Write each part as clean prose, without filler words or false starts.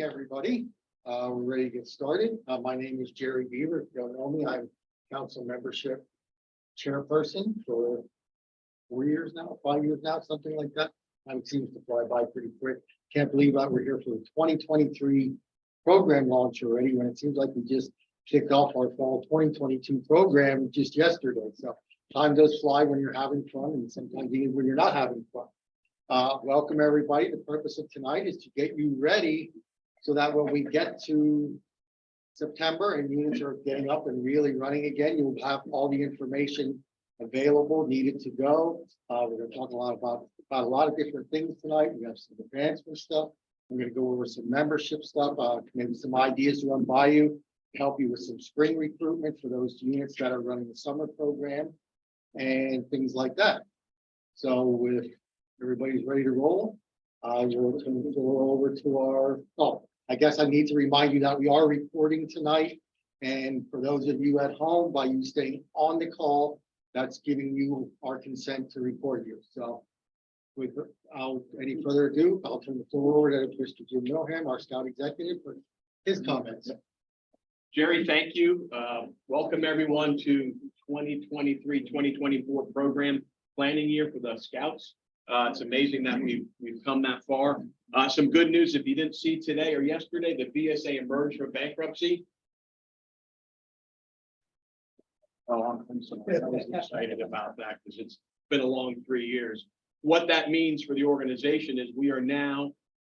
everybody. We're ready to get started. My name is Jerry Beaver. If you don't know me, I'm council membership chairperson for 4 years now, 5 years now, something like that. Time seems to fly by pretty quick. Can't believe that we're here for the 2023 program launch already, when it seems like we just kicked off our fall 2022 program just yesterday. So time does fly when you're having fun, and sometimes even when you're not having fun. Welcome everybody. The purpose of tonight is to get you ready so that when we get to September and units are getting up and really running again, you'll have all the information available, needed to go. We're going to talk a lot about a lot of different things tonight. We have some advancement stuff. I'm going to go over some membership stuff, maybe some ideas to run by you, help you with some spring recruitment for those units that are running the summer program and things like that. So if everybody's ready to roll, I will turn the floor over to our, I guess I need to remind you that we are recording tonight. And for those of you at home, by you staying on the call, that's giving you our consent to record you. So without any further ado, I'll turn the floor over to Mr. Jim Milham, our Scout Executive, for his comments. Jerry, thank you. Welcome everyone to 2023-2024 program planning year for the Scouts. It's amazing that we've come that far. Some good news, if you didn't see today or yesterday, the B.S.A. emerged from bankruptcy. I'm so excited about that because it's been a long 3 years. What that means for the organization is we are now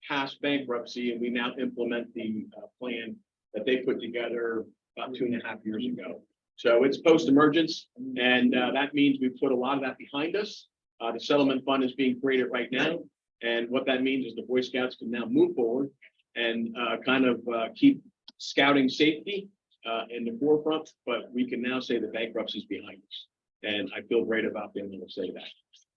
past bankruptcy, and we now implement the plan that they put together about 2.5 years ago. So it's post-emergence, and that means we put a lot of that behind us. The settlement fund is being created right now. And what that means is the Boy Scouts can now move forward and keep scouting safety in the forefront, but we can now say the bankruptcy is behind us. And I feel great about being able to say that.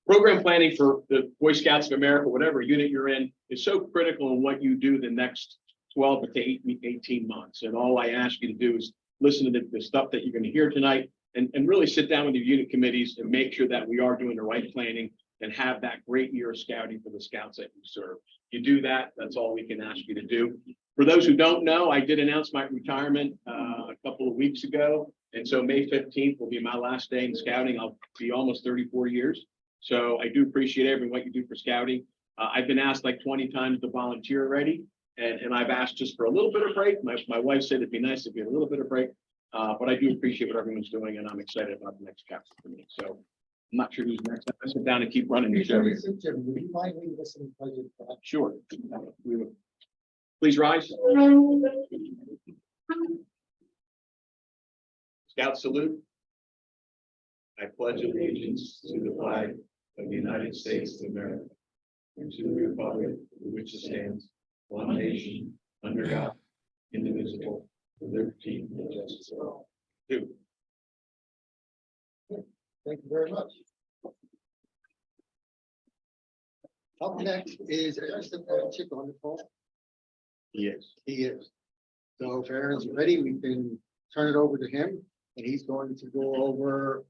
Program planning for the Boy Scouts of America, whatever unit you're in, is so critical in what you do the next 12 to 18 months. And all I ask you to do is listen to the stuff that you're going to hear tonight and really sit down with your unit committees and make sure that we are doing the right planning and have that great year of scouting for the Scouts that you serve. You do that, that's all we can ask you to do. For those who don't know, I did announce my retirement a couple of weeks ago. And so May 15th will be my last day in scouting. I'll be almost 34 years. So I do appreciate everything what you do for scouting. I've been asked like 20 times to volunteer already. And I've asked just for a little bit of break. My wife said it'd be nice if we had a little bit of break. But I do appreciate what everyone's doing, and I'm excited about the next chapter for me. So I'm not sure who's next. I sit down and keep running the show. Jim, would you mind leading us in the pledge? Sure. We will. Please rise. Scout salute. I pledge allegiance to the flag of the United States of America and to the republic for which it stands, one nation, under God, indivisible, with liberty and justice for all. Thank you very much. Up next is Aaron Chip on the phone. Yes. He is. So if Aaron's ready, we can turn it over to him, and he's going to go over,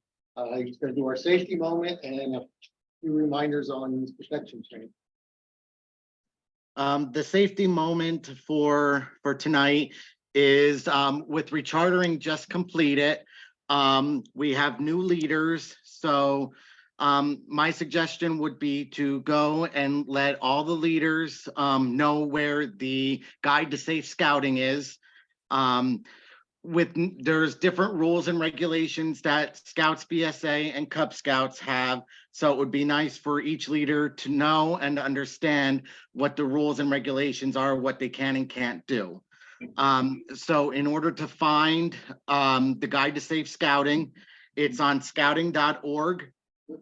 he's going to do our safety moment and a few reminders on protection training. The safety moment for tonight is with rechartering just completed. We have new leaders, so my suggestion would be to go and let all the leaders know where the guide to safe scouting is. There's different rules and regulations that Scouts, BSA, and Cub Scouts have. So it would be nice for each leader to know and understand what the rules and regulations are, what they can and can't do. So in order to find the guide to safe scouting, it's on scouting.org.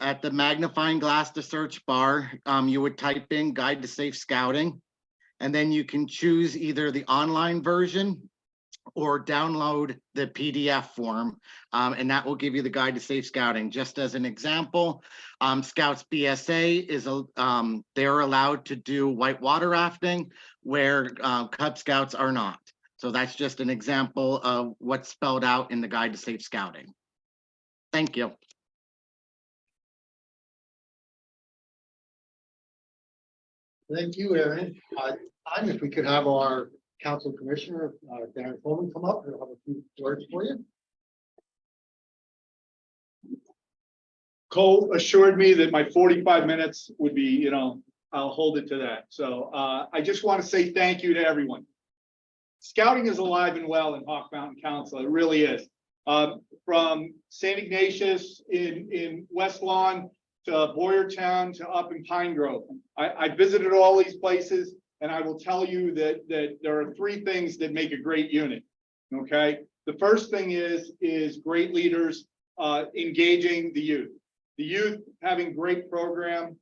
At the magnifying glass, the search bar, you would type in guide to safe scouting, and then you can choose either the online version or download the PDF form, and that will give you the guide to safe scouting. Just as an example, Scouts BSA is they're allowed to do whitewater rafting where Cub Scouts are not. So that's just an example of what's spelled out in the guide to safe scouting. Thank you. Thank you, Aaron. If we could have our Council Commissioner Darren Coleman come up. He'll have a few words for you. Cole assured me that my 45 minutes would be, I'll hold it to that. So I just want to say thank you to everyone. Scouting is alive and well in Hawk Mountain Council. It really is. From St. Ignatius in West Lawn to Boyertown to up in Pine Grove. I visited all these places, and I will tell you that there are three things that make a great unit. Okay. The first thing is great leaders engaging the youth. The youth having great program,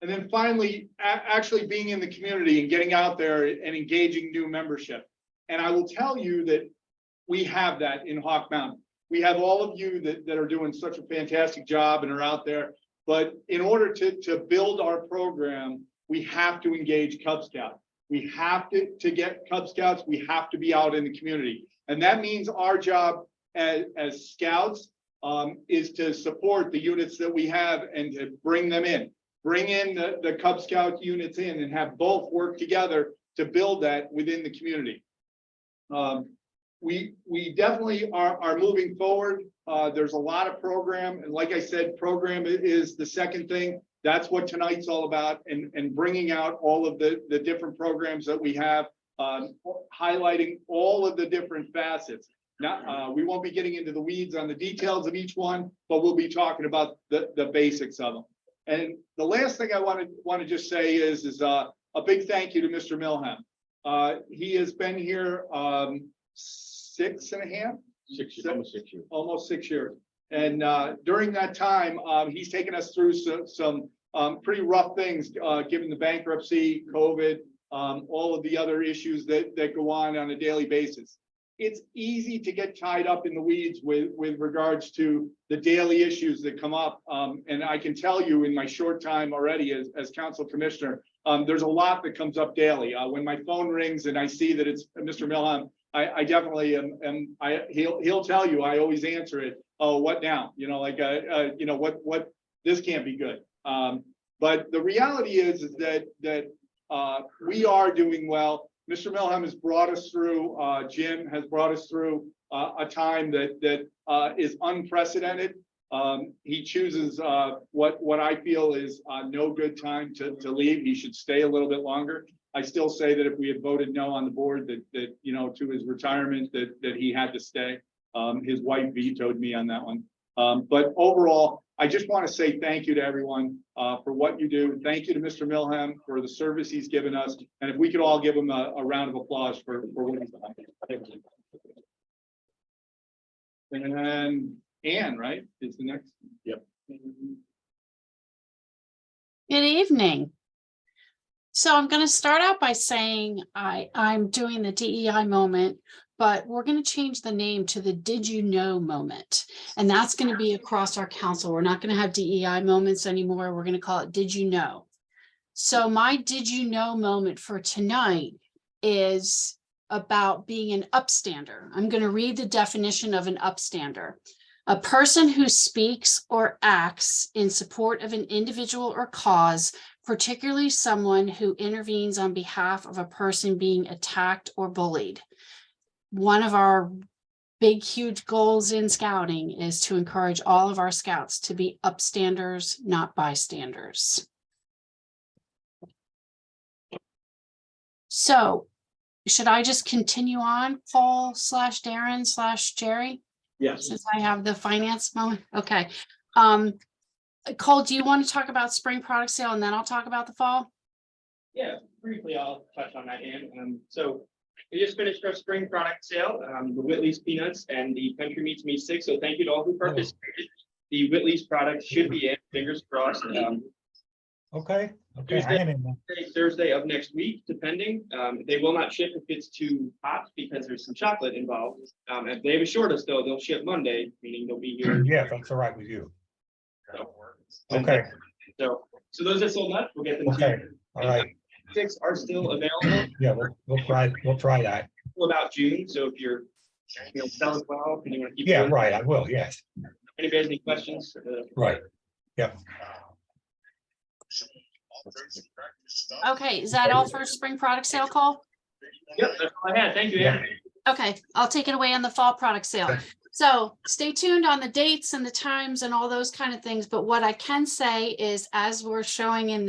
and then finally actually being in the community and getting out there and engaging new membership. And I will tell you that we have that in Hawk Mountain. We have all of you that are doing such a fantastic job and are out there. But in order to build our program, we have to engage Cub Scouts. We have to get Cub Scouts. We have to be out in the community. And that means our job as scouts is to support the units that we have and to bring them in. Bring in the Cub Scout units in and have both work together to build that within the community. We definitely are moving forward. There's a lot of program, and like I said, program is the second thing. That's what tonight's all about, and bringing out all of the different programs that we have, highlighting all of the different facets. Now, we won't be getting into the weeds on the details of each one, but we'll be talking about the basics of them. And the last thing I want to just say is a big thank you to Mr. Milham. He has been here 6.5, almost 6 years. And during that time, he's taken us through some pretty rough things, given the bankruptcy, COVID, all of the other issues that go on a daily basis. It's easy to get tied up in the weeds with regards to the daily issues that come up. And I can tell you in my short time already as council commissioner, there's a lot that comes up daily. When my phone rings and I see that it's Mr. Milham, I definitely he'll tell you, I always answer it. Oh, what now? What this can't be good. But the reality is that we are doing well. Mr. Milham has brought us through, Jim has brought us through a time that is unprecedented. He chooses what I feel is no good time to leave. He should stay a little bit longer. I still say that if we had voted no on the board, that to his retirement, that he had to stay. His wife vetoed me on that one. But overall, I just want to say thank you to everyone for what you do. Thank you to Mr. Milham for the service he's given us. And if we could all give him a round of applause for what he's done. Thank you. And Ann, right, is the next. Yep. Good evening. So I'm going to start out by saying I'm doing the DEI moment, but we're going to change the name to the Did You Know moment. And that's going to be across our council. We're not going to have DEI moments anymore. We're going to call it Did You Know. So my Did You Know moment for tonight is about being an upstander. I'm going to read the definition of an upstander. A person who speaks or acts in support of an individual or cause, particularly someone who intervenes on behalf of a person being attacked or bullied. One of our big, huge goals in scouting is to encourage all of our scouts to be upstanders, not bystanders. So should I just continue on, Paul / Darren / Jerry? Yes. Since I have the finance moment. Okay. Cole, do you want to talk about spring product sale and then I'll talk about the fall? Yeah, briefly, I'll touch on that, Ann. So we just finished our spring product sale, the Whitley's Peanuts and the Country Meats Me 6. So thank you to all who participated. The Whitley's product should be in, fingers crossed. Okay. Thursday of next week, depending. They will not ship if it's too hot because there's some chocolate involved. If they've assured us though, they'll ship Monday, meaning they'll be here. Yeah, that's all right with you. So, Okay. So those are sold out. We'll get them. Okay. All right. 6 are still available. Yeah, we'll try that. Till about June. So if you're, selling well, and you want to keep. Yeah, doing it. right. I will. Yes. Anybody has any questions? Right. Yeah. Okay, is that all for spring product sale, Cole? Yep, that's all I had. Thank you, Ann. Okay, I'll take it away on the fall product sale. Okay. So stay tuned on the dates and the times and all those kind of things. But what I can say is, as we're showing on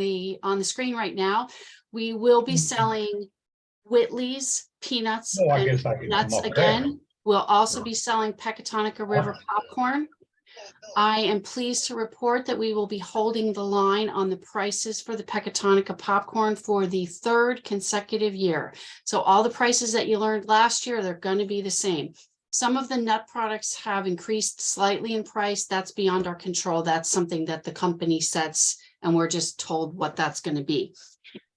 the screen right now, we will be selling Whitley's peanuts Oh, I and guess I can nuts come up there. again. We'll also be selling Pecatonica River popcorn. I am pleased to report that we will be holding the line on the prices for the Pecatonica popcorn for the third consecutive year. So all the prices that you learned last year, they're going to be the same. Some of the nut products have increased slightly in price. That's beyond our control. That's something that the company sets, and we're just told what that's going to be.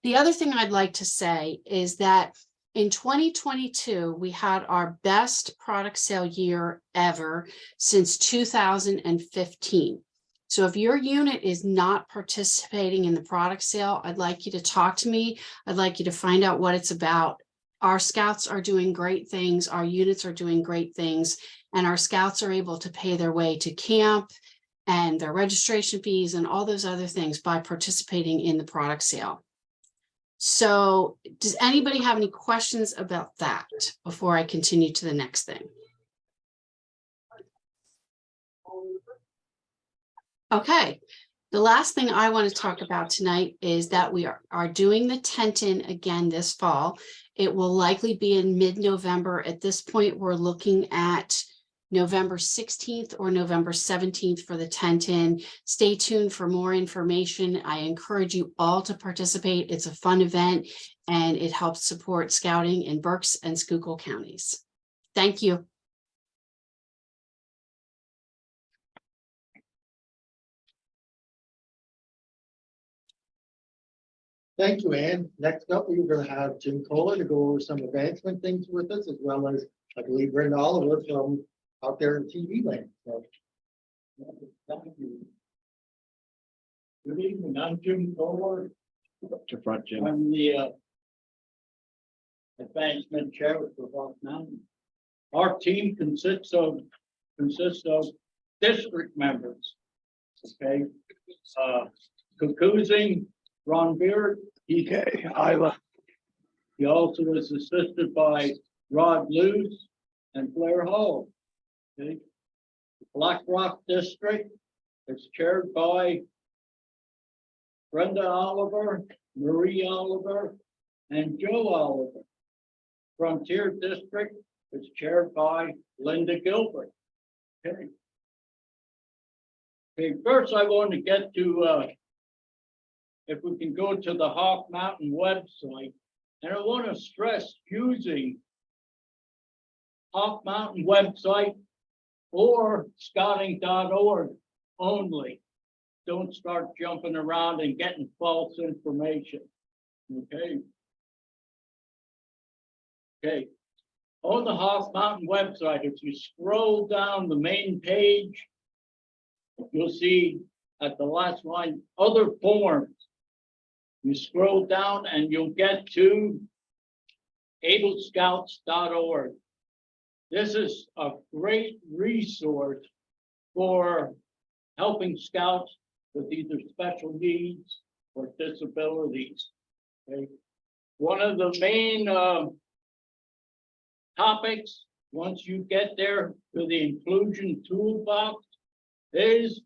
The other thing I'd like to say is that in 2022, we had our best product sale year ever since 2015. So if your unit is not participating in the product sale, I'd like you to talk to me. I'd like you to find out what it's about. Our scouts are doing great things. Our units are doing great things, and our scouts are able to pay their way to camp and their registration fees and all those other things by participating in the product sale. So does anybody have any questions about that before I continue to the next thing? Okay, the last thing I want to talk about tonight is that we are doing the tent-in again this fall. It will likely be in mid-November. At this point, we're looking at November 16th or November 17th for the tent-in. Stay tuned for more information. I encourage you all to participate. It's a fun event, and it helps support scouting in Berks and Schuylkill counties. Thank you. Thank you, Ann. Next up, we're gonna have Jim Kohler to go over some advancement things with us, as well as, I believe, Brenda Oliver from out there in TV land. So, thank you. Good evening, I'm Jim Kohler. Up to front, Jim. I'm the advancement chair with Hawk Mountain. Our team consists of district members. Okay, Cuckoozing, Ron Beard, EK, Isla. He also is assisted by Rod Luce and Blair Hall. Okay, Black Rock District is chaired by Brenda Oliver, Marie Oliver, and Joe Oliver. Frontier District is chaired by Linda Gilbert. Okay. Okay, first I want to get to, if we can go to the Hawk Mountain website, and I want to stress using Hawk Mountain website or scouting.org only. Don't start jumping around and getting false information. Okay. Okay. On the Hawk Mountain website, if you scroll down the main page, you'll see at the last line, other forms. You scroll down and you'll get to ablescouts.org. This is a great resource for helping scouts with either special needs or disabilities. Okay. One of the main topics, once you get there to the inclusion toolbox, is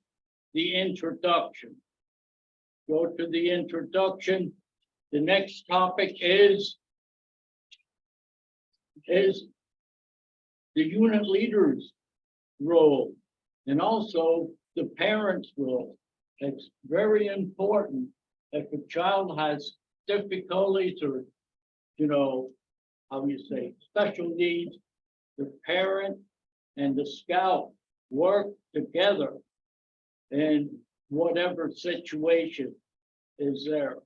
the introduction. Go to the introduction. The next topic is the unit leader's role and also the parent's role. It's very important if a child has difficulties or, how you say, special needs, the parent and the scout work together in whatever situation is there.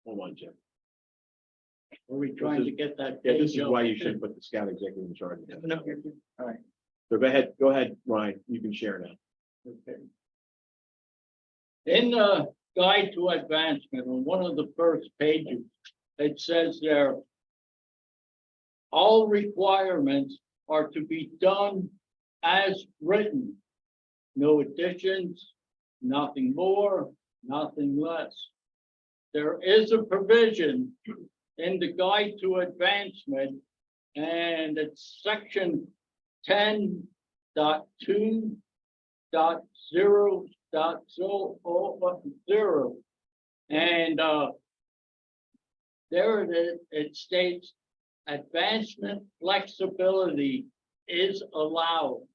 Hold on, Jim. Are we trying to get that? Yeah, this is page why up? you should put the scout executive in charge. No, all right, So go ahead, Ryan, you can share now. okay. In the guide to advancement, on one of the first pages, it says there, all requirements are to be done as written. No additions, nothing more, nothing less. there is a provision in the Guide to Advancement, and it's section 10.2.0.0. And there it is, it states advancement flexibility is allowed.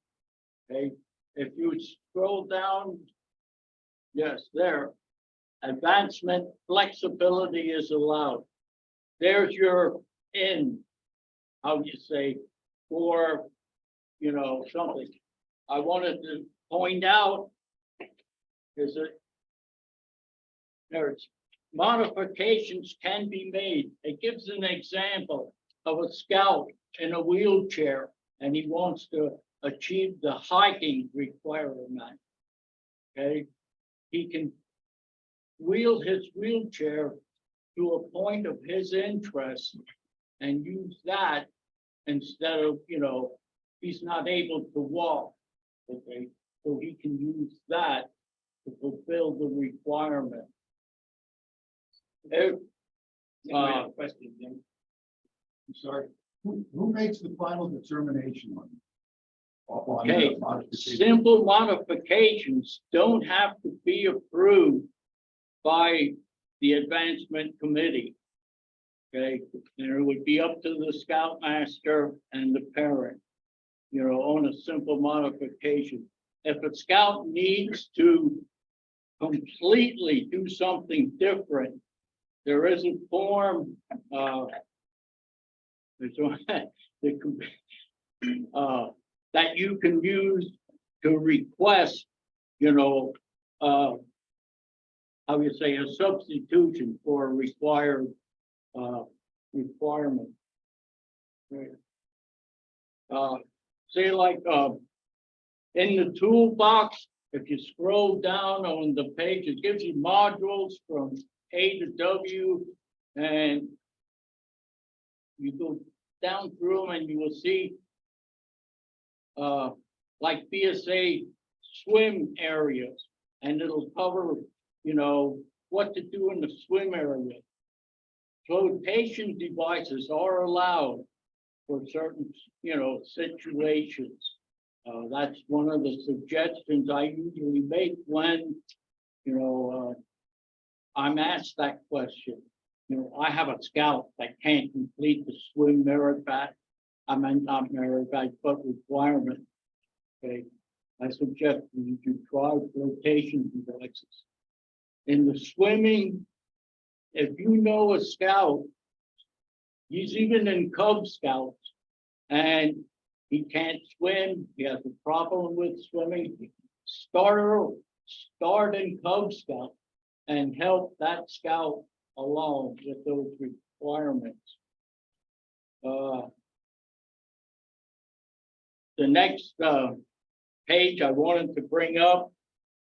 Okay, if you scroll down, yes, there, advancement flexibility is allowed. There's your in, how you say, for, you know, something. I wanted to point out is that there's modifications can be made. It gives an example of a scout in a wheelchair, and he wants to achieve the hiking requirement. Okay, he can wheel his wheelchair to a point of his interest and use that instead of, you know, he's not able to walk. Okay, so he can use that to fulfill the requirement. Question, Jim. I'm sorry, who makes the final determination on? Okay, simple modifications don't have to be approved by the advancement committee. Okay, and it would be up to the scoutmaster and the parent, you know, on a simple modification. If a scout needs to completely do something different, there is a form, there's one that you can use to request, you know, how you say, a substitution for a required requirement. Right. Say like in the toolbox, if you scroll down on the page, it gives you modules from A to W, and you go down through them and you will see like B.S.A. swim areas, and it'll cover, you know, what to do in the swim area. Flotation devices are allowed for certain, you know, situations. That's one of the suggestions I usually make when, you know, I'm asked that question. You know, I have a scout that can't complete the swim merit back. I meant not merit back, but requirement. Okay, I suggest you try flotation devices. In the swimming, if you know a scout, he's even in Cub Scouts, and he can't swim, he has a problem with swimming, start in Cub Scout and help that scout along with those requirements. The next page I wanted to bring up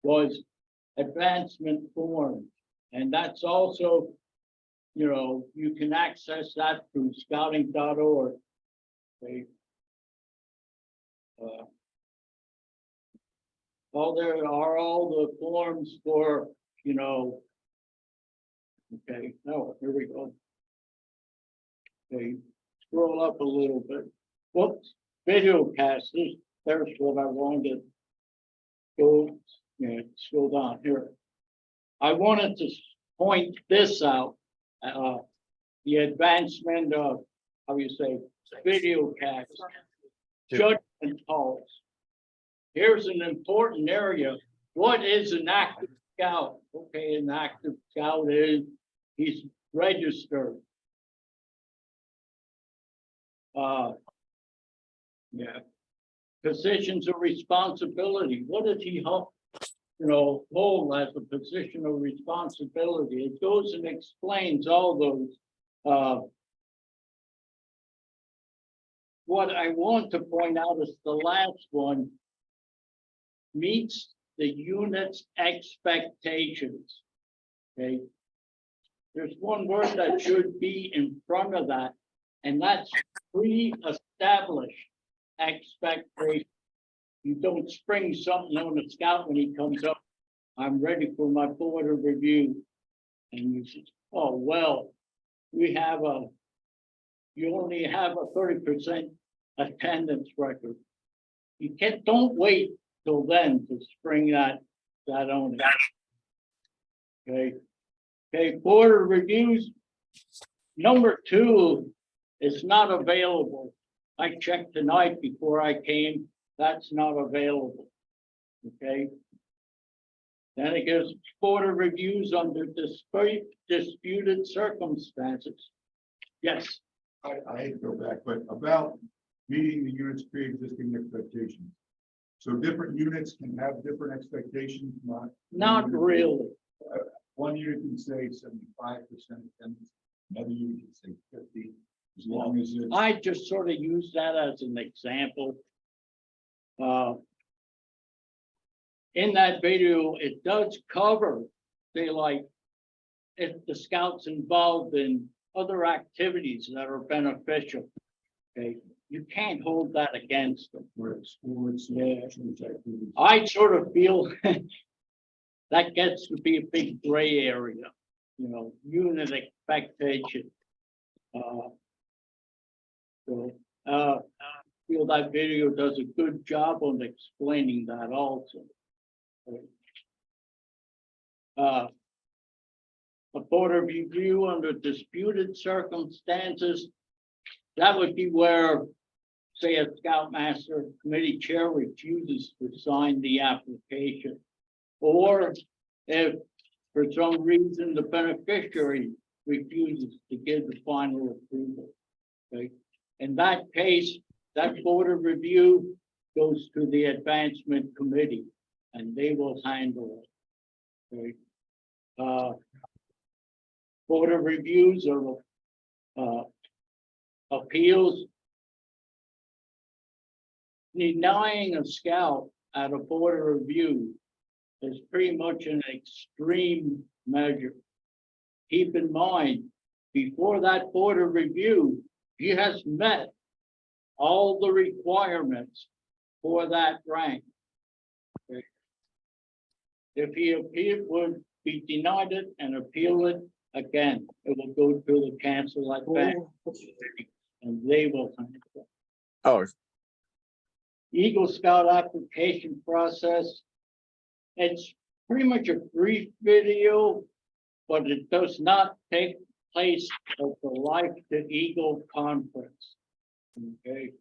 was advancement forms. And that's also, you know, you can access that through scouting.org. Okay. There are all the forms for, you know, okay, no, here we go. Okay, scroll up a little bit. Whoops, video cast, there's what I wanted to go, yeah, scroll down here. I wanted to point this out, the advancement of, how you say, video cast, judgment calls. Here's an important area. What is an active scout? Okay, an active scout is, he's registered. Yeah. Positions of responsibility. What does he hold? You know, hold as a position of responsibility. It goes and explains all those. What I want to point out is the last one meets the unit's expectations. Okay. There's one word that should be in front of that, and that's pre-established expectation. You don't spring something on a scout when he comes up. I'm ready for my board of review. And you oh, well, you only have a 30% attendance record. You don't wait till then to spring that on it. Okay, board of reviews. Number 2 is not available. I checked tonight before I came, that's not available. Okay. Then it gives board of reviews under disputed circumstances. Yes, I hate to go back, but about meeting the unit's pre-existing expectations. So different units can have different expectations, not really. one unit can say 75% attendance, another unit can say 50, as long as it's. I just sort of use that as an example. In that video, it does cover, say, like, if the scouts involved in other activities that are beneficial. Okay, you can't hold that against them. Where it's sports. Yeah. church activities. I sort of feel that gets to be a big gray area, you know, unit expectation. I feel that video does a good job on explaining that also. A board of review under disputed circumstances, that would be where, say, a scoutmaster committee chair refuses to sign the application. Or if for some reason the beneficiary refuses to give the final approval. Okay, in that case, that board of review goes to the advancement committee and they will handle it. Okay. Board of reviews or appeals. Denying a scout at a board of review is pretty much an extreme measure. Keep in mind, before that board of review, he has met all the requirements for that rank. Okay. If he would be denied it and appeal it again, it will go to the council at back, and they will handle it. Oh, Eagle Scout application process. It's pretty much a brief video, but it does not take place at the Life to Eagle conference. Okay.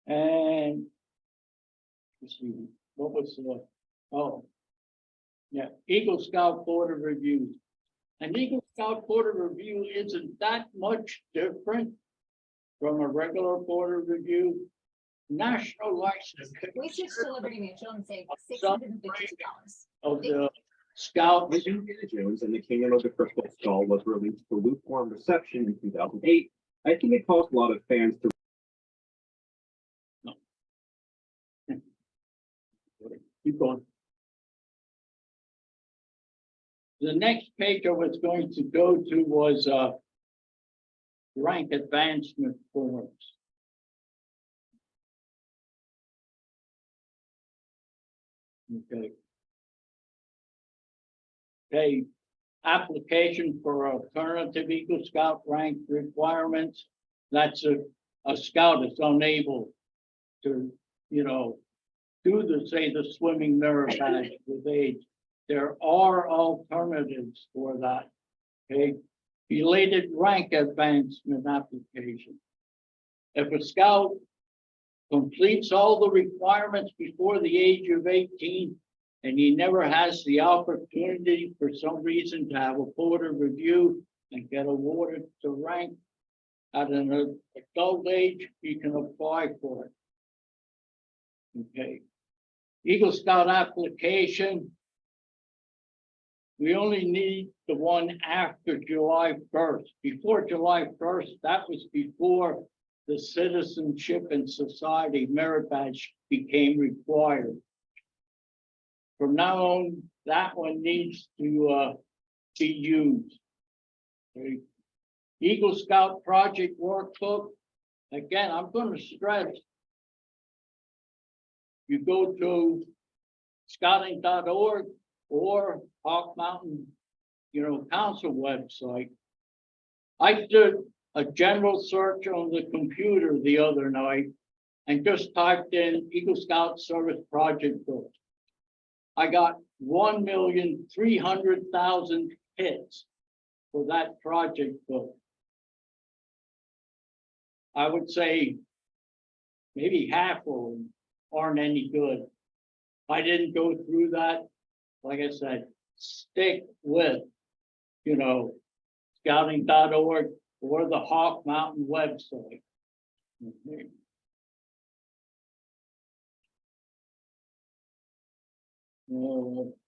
And let's see, what was the, oh, yeah, Eagle Scout Board of Review. An Eagle Scout Board of Review isn't that much different from a regular board of review. National license We switched to Liberty Mutual and saved $652. of the Scout. Vision Indiana Jones and the Kingdom of the Crystal Skull was released for lukewarm reception in 2008. I think it caused a lot of fans to. Keep going. The next page I was going to go to was rank advancement forms. Okay. Okay, application for alternative Eagle Scout rank requirements. That's a scout is unable to, you know, do the, say, the swimming mirror badge with age. There are alternatives for that. Okay, belated rank advancement application. If a scout completes all the requirements before the age of 18, and he never has the opportunity for some reason to have a board of review and get awarded the rank at an adult age, he can apply for it. Okay. Eagle Scout application. We only need the one after July 1st. Before July 1st, that was before the Citizenship and Society Merit Badge became required. From now on, that one needs to be used. Okay. Eagle Scout Project Workbook. Again, I'm going to stress, you go to scouting.org or Hawk Mountain council website. I did a general search on the computer the other night and just typed in Eagle Scout Service Project Book. I got 1,300,000 hits for that project book. I would say maybe half of them aren't any good. I didn't go through that. Like I said, stick with, scouting.org or the Hawk Mountain website. Okay.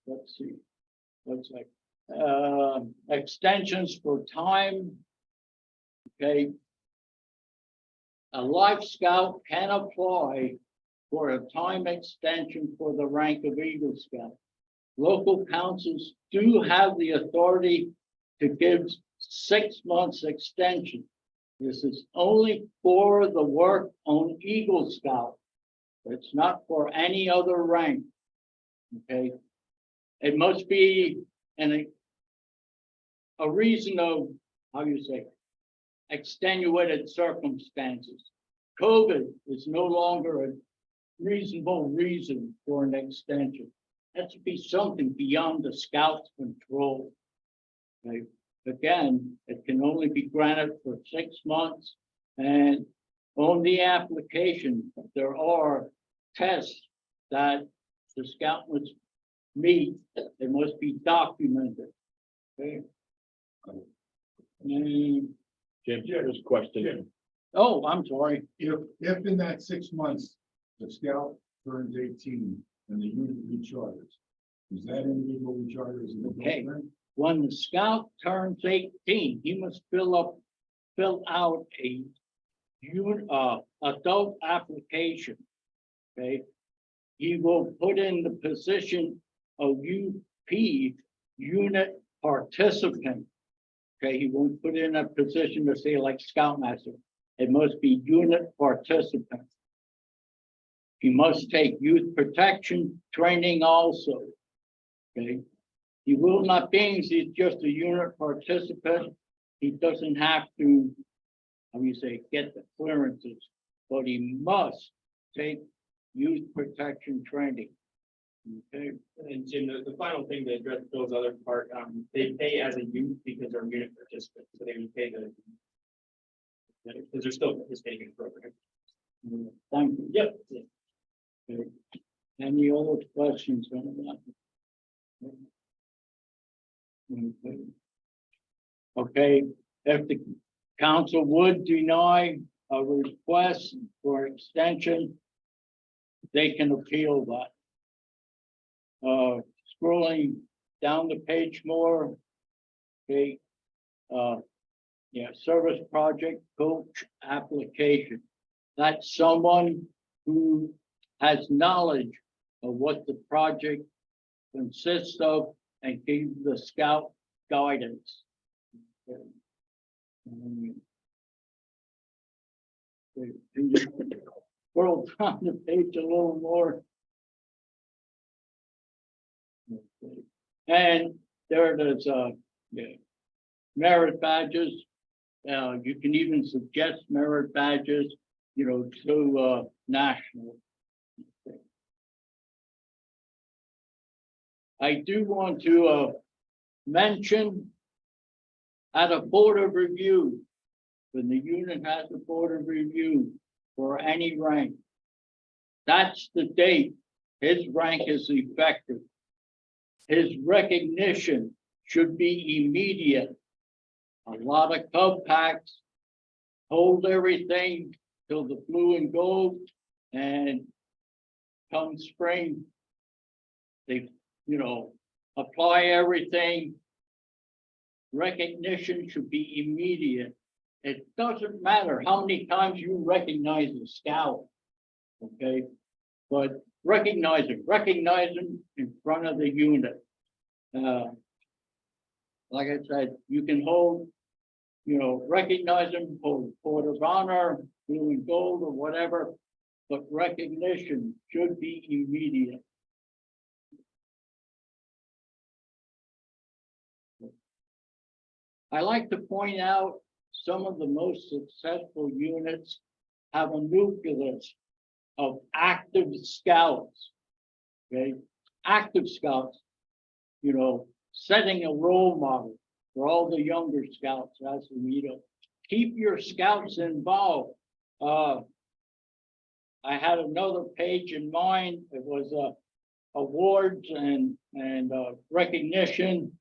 Let's see. Looks like extensions for time. Okay. A Life Scout can apply for a time extension for the rank of Eagle Scout. Local councils do have the authority to give 6 months extension. This is only for the work on Eagle Scout. It's not for any other rank. Okay. It must be a reason of, extenuated circumstances. COVID is no longer a reasonable reason for an extension. That should be something beyond the scout's control. Okay. Again, it can only be granted for 6 months, and on the application, there are tests that the scout must meet. They must be documented. Okay. And, Jim, just a question. oh, I'm sorry. If in that 6 months, the scout turns 18 and the unit recharters, is that individual recharters? Okay. When the scout turns 18, he must fill out a adult application. Okay. He will put in the position of UP, unit participant. Okay, he won't put in a position to say like Scoutmaster. It must be unit participant. He must take youth protection training also. Okay. He will not, being he's just a unit participant, he doesn't have to, get the clearances, but he must take youth protection training. Okay. And Jim, the final thing to address Bill's other part, they pay as a youth because they're unit participants, so they would pay because they're still participating in the program. Thank you. Yep. Okay. Any other questions on that? Okay. Okay, if the council would deny a request for extension, they can appeal that. Scrolling down the page more, okay, service project coach application. That's someone who has knowledge of what the project consists of and give the scout guidance. Okay. Scroll down the page a little more. Okay. And there it is, merit badges. You can even suggest merit badges, to national. Okay. I do want to mention at a board of review, when the unit has a board of review for any rank, that's the date his rank is effective. His recognition should be immediate. A lot of Cub packs hold everything till the blue and gold, and come spring, they, apply everything. Recognition should be immediate. It doesn't matter how many times you recognize a scout, okay? But recognize him in front of the unit. Like I said, you can hold, recognize him for Court of Honor, blue and gold or whatever, but recognition should be immediate. I like to point out some of the most successful units have a nucleus of active scouts. Okay, active scouts, you know, setting a role model for all the younger scouts as we meet up. Keep your scouts involved. I had another page in mind. It was awards and recognition.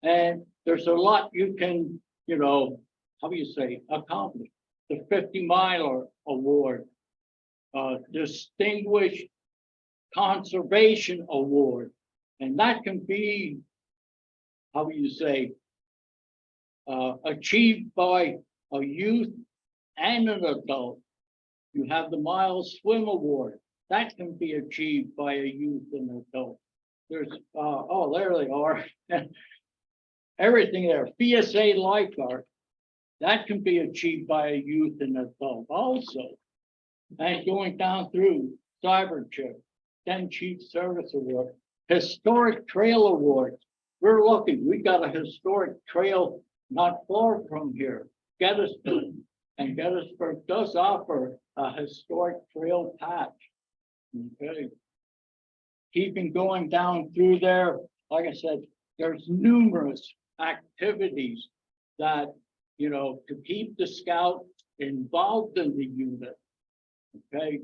And there's a lot you can, you know, how do you say, accomplish. The 50-miler award, distinguished conservation award, and that can be, how do you say, achieved by a youth and an adult. You have the Miles Swim Award. That can be achieved by a youth and adult. There's, oh, there they are. Everything there. B.S.A. lifeguard. That can be achieved by a youth and adult also. And going down through cyber chip, 10 Chief Service Award, Historic Trail Award. We're lucky. We got a historic trail not far from here, Gettysburg. And Gettysburg does offer a historic trail patch. Okay. Keeping going down through there, like I said, there's numerous activities that, you know, to keep the scout involved in the unit. Okay.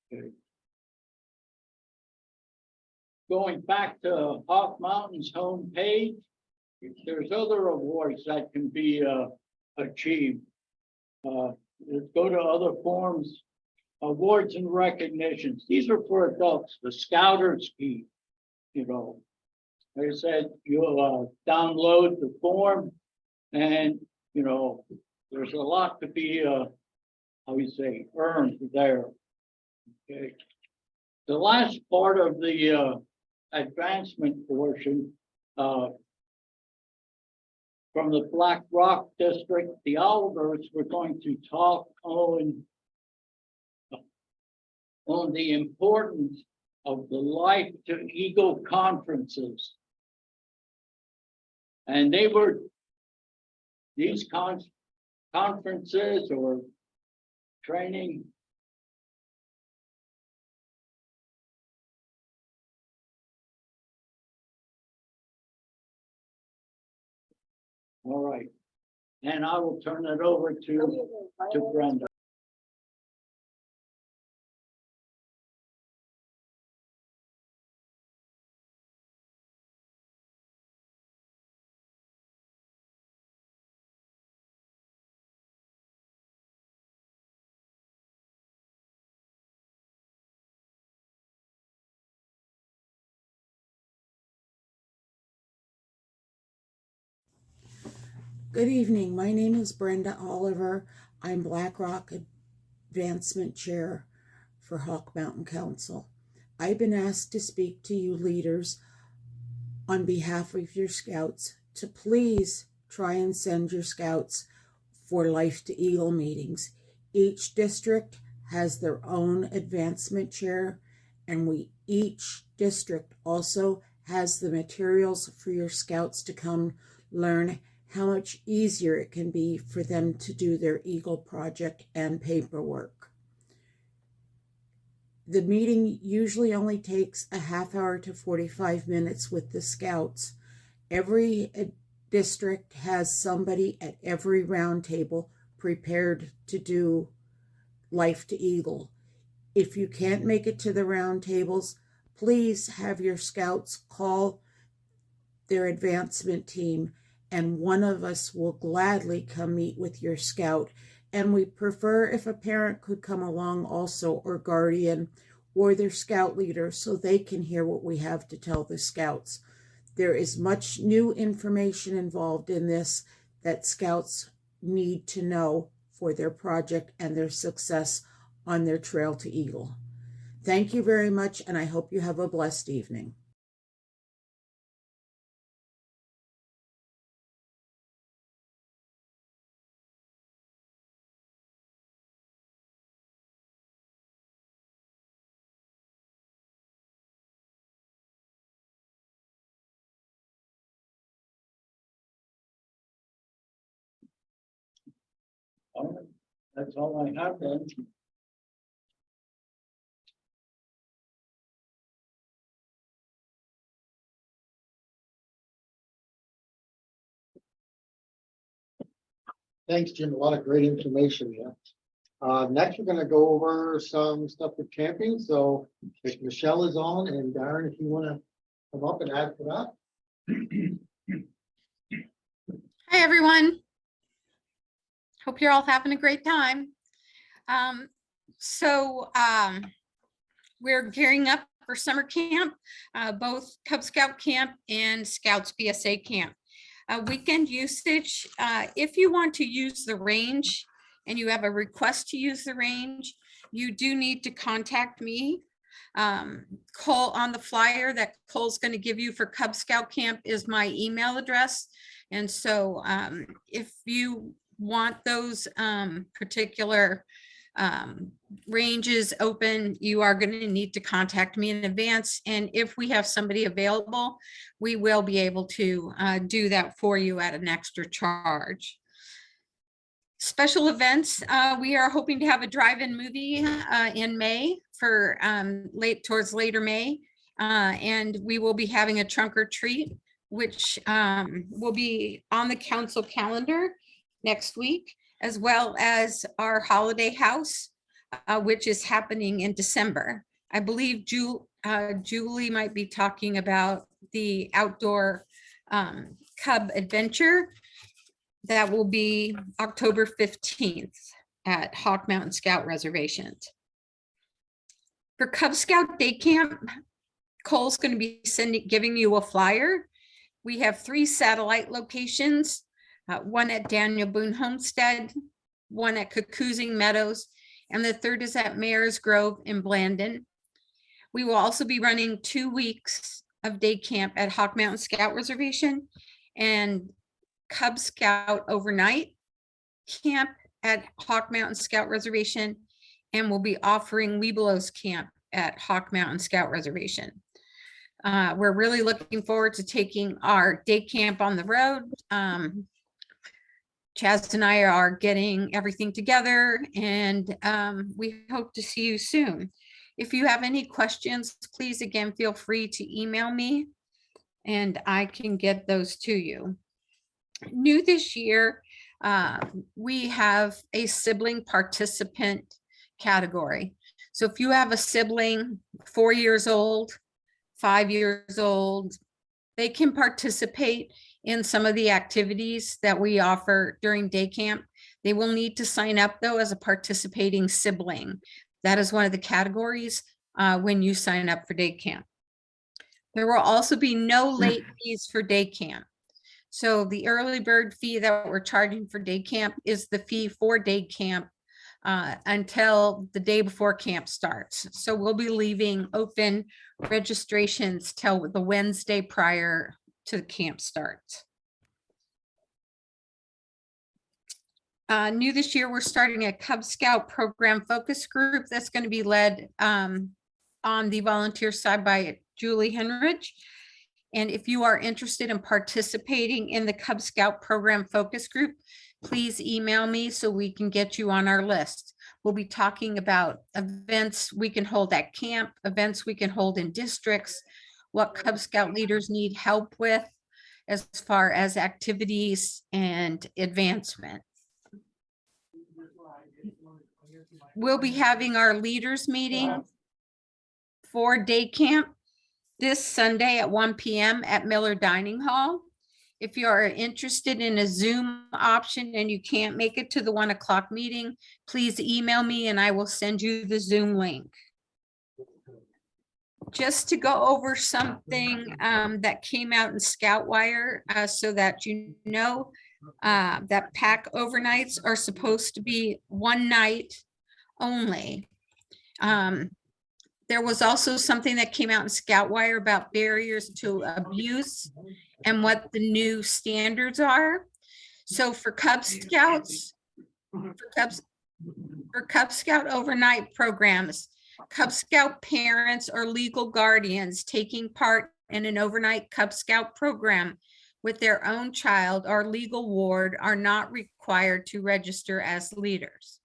Okay. Going back to Hawk Mountain's homepage, there's other awards that can be achieved. Let's go to other forms, awards and recognitions. These are for adults, the Scouters Key, you know. Like I said, you'll download the form and, you know, there's a lot to be, how you say, earned there. Okay. The last part of the advancement portion from the Black Rock District, the Olivers, we're going to talk on the importance of the Life to Eagle conferences. And they were, these conferences or training all right, and I will turn it over to Brenda. Good evening. My name is Brenda Oliver. I'm Black Rock Advancement Chair for Hawk Mountain Council. I've been asked to speak to you leaders on behalf of your scouts to please try and send your scouts for Life to Eagle meetings. Each district has their own advancement chair, and each district also has the materials for your scouts to come learn how much easier it can be for them to do their Eagle project and paperwork. The meeting usually only takes a half hour to 45 minutes with the scouts. Every district has somebody at every round table prepared to do Life to Eagle. If you can't make it to the round tables, please have your scouts call their advancement team, and one of us will gladly come meet with your scout. And we prefer if a parent could come along also, or guardian, or their scout leader, so they can hear what we have to tell the scouts. There is much new information involved in this that scouts need to know for their project and their success on their trail to Eagle. Thank you very much, and I hope you have a blessed evening. That's all I have then. Thanks, Jim. A lot of great information there. Next, we're gonna go over some stuff with camping. So if Michelle is on and Darren, if you wanna come up and add to that. Hi, everyone. Hope you're all having a great time. We're gearing up for summer camp, both Cub Scout camp and Scouts BSA camp. Weekend usage, if you want to use the range and you have a request to use the range, you do need to contact me. Cole, on the flyer that Cole's going to give you for Cub Scout camp is my email address. And so if you want those particular ranges open, you are going to need to contact me in advance. And if we have somebody available, we will be able to do that for you at an extra charge. Special events, we are hoping to have a drive-in movie in May for towards later May. And we will be having a trunk or treat, which will be on the council calendar next week, as well as our holiday house, which is happening in December. I believe Julie might be talking about the outdoor Cub adventure. That will be October 15th at Hawk Mountain Scout Reservations. For Cub Scout Day Camp, Cole's going to be giving you a flyer. We have 3 satellite locations, one at Daniel Boone Homestead, one at Cuckoosing Meadows, and the third is at Mayor's Grove in Blandon. We will also be running 2 weeks of day camp at Hawk Mountain Scout Reservation and Cub Scout overnight camp at Hawk Mountain Scout Reservation, and we'll be offering Webelos camp at Hawk Mountain Scout Reservation. We're really looking forward to taking our day camp on the road. Chaz and I are getting everything together, and we hope to see you soon. If you have any questions, please again feel free to email me and I can get those to you. New this year, we have a sibling participant category. So if you have a sibling 4 years old, 5 years old, they can participate in some of the activities that we offer during day camp. They will need to sign up though as a participating sibling. That is one of the categories when you sign up for day camp. There will also be no late fees for day camp. So the early bird fee that we're charging for day camp is the fee for day camp until the day before camp starts. So we'll be leaving open registrations till the Wednesday prior to the camp starts. New this year, we're starting a Cub Scout program focus group that's going to be led on the volunteer side by Julie Henrich. And if you are interested in participating in the Cub Scout program focus group, please email me so we can get you on our list. We'll be talking about events we can hold at camp, events we can hold in districts, what Cub Scout leaders need help with as far as activities and advancement. We'll be having our leaders meeting for day camp this Sunday at 1 p.m. at Miller Dining Hall. If you are interested in a Zoom option and you can't make it to the 1 o'clock meeting, please email me and I will send you the Zoom link. Just to go over something that came out in Scoutwire so that you know that pack overnights are supposed to be one night only. There was also something that came out in Scoutwire about barriers to abuse and what the new standards are. So for Cub Scouts, for Cub Scout overnight programs, Cub Scout parents or legal guardians taking part in an overnight Cub Scout program with their own child or legal ward are not required to register as leaders.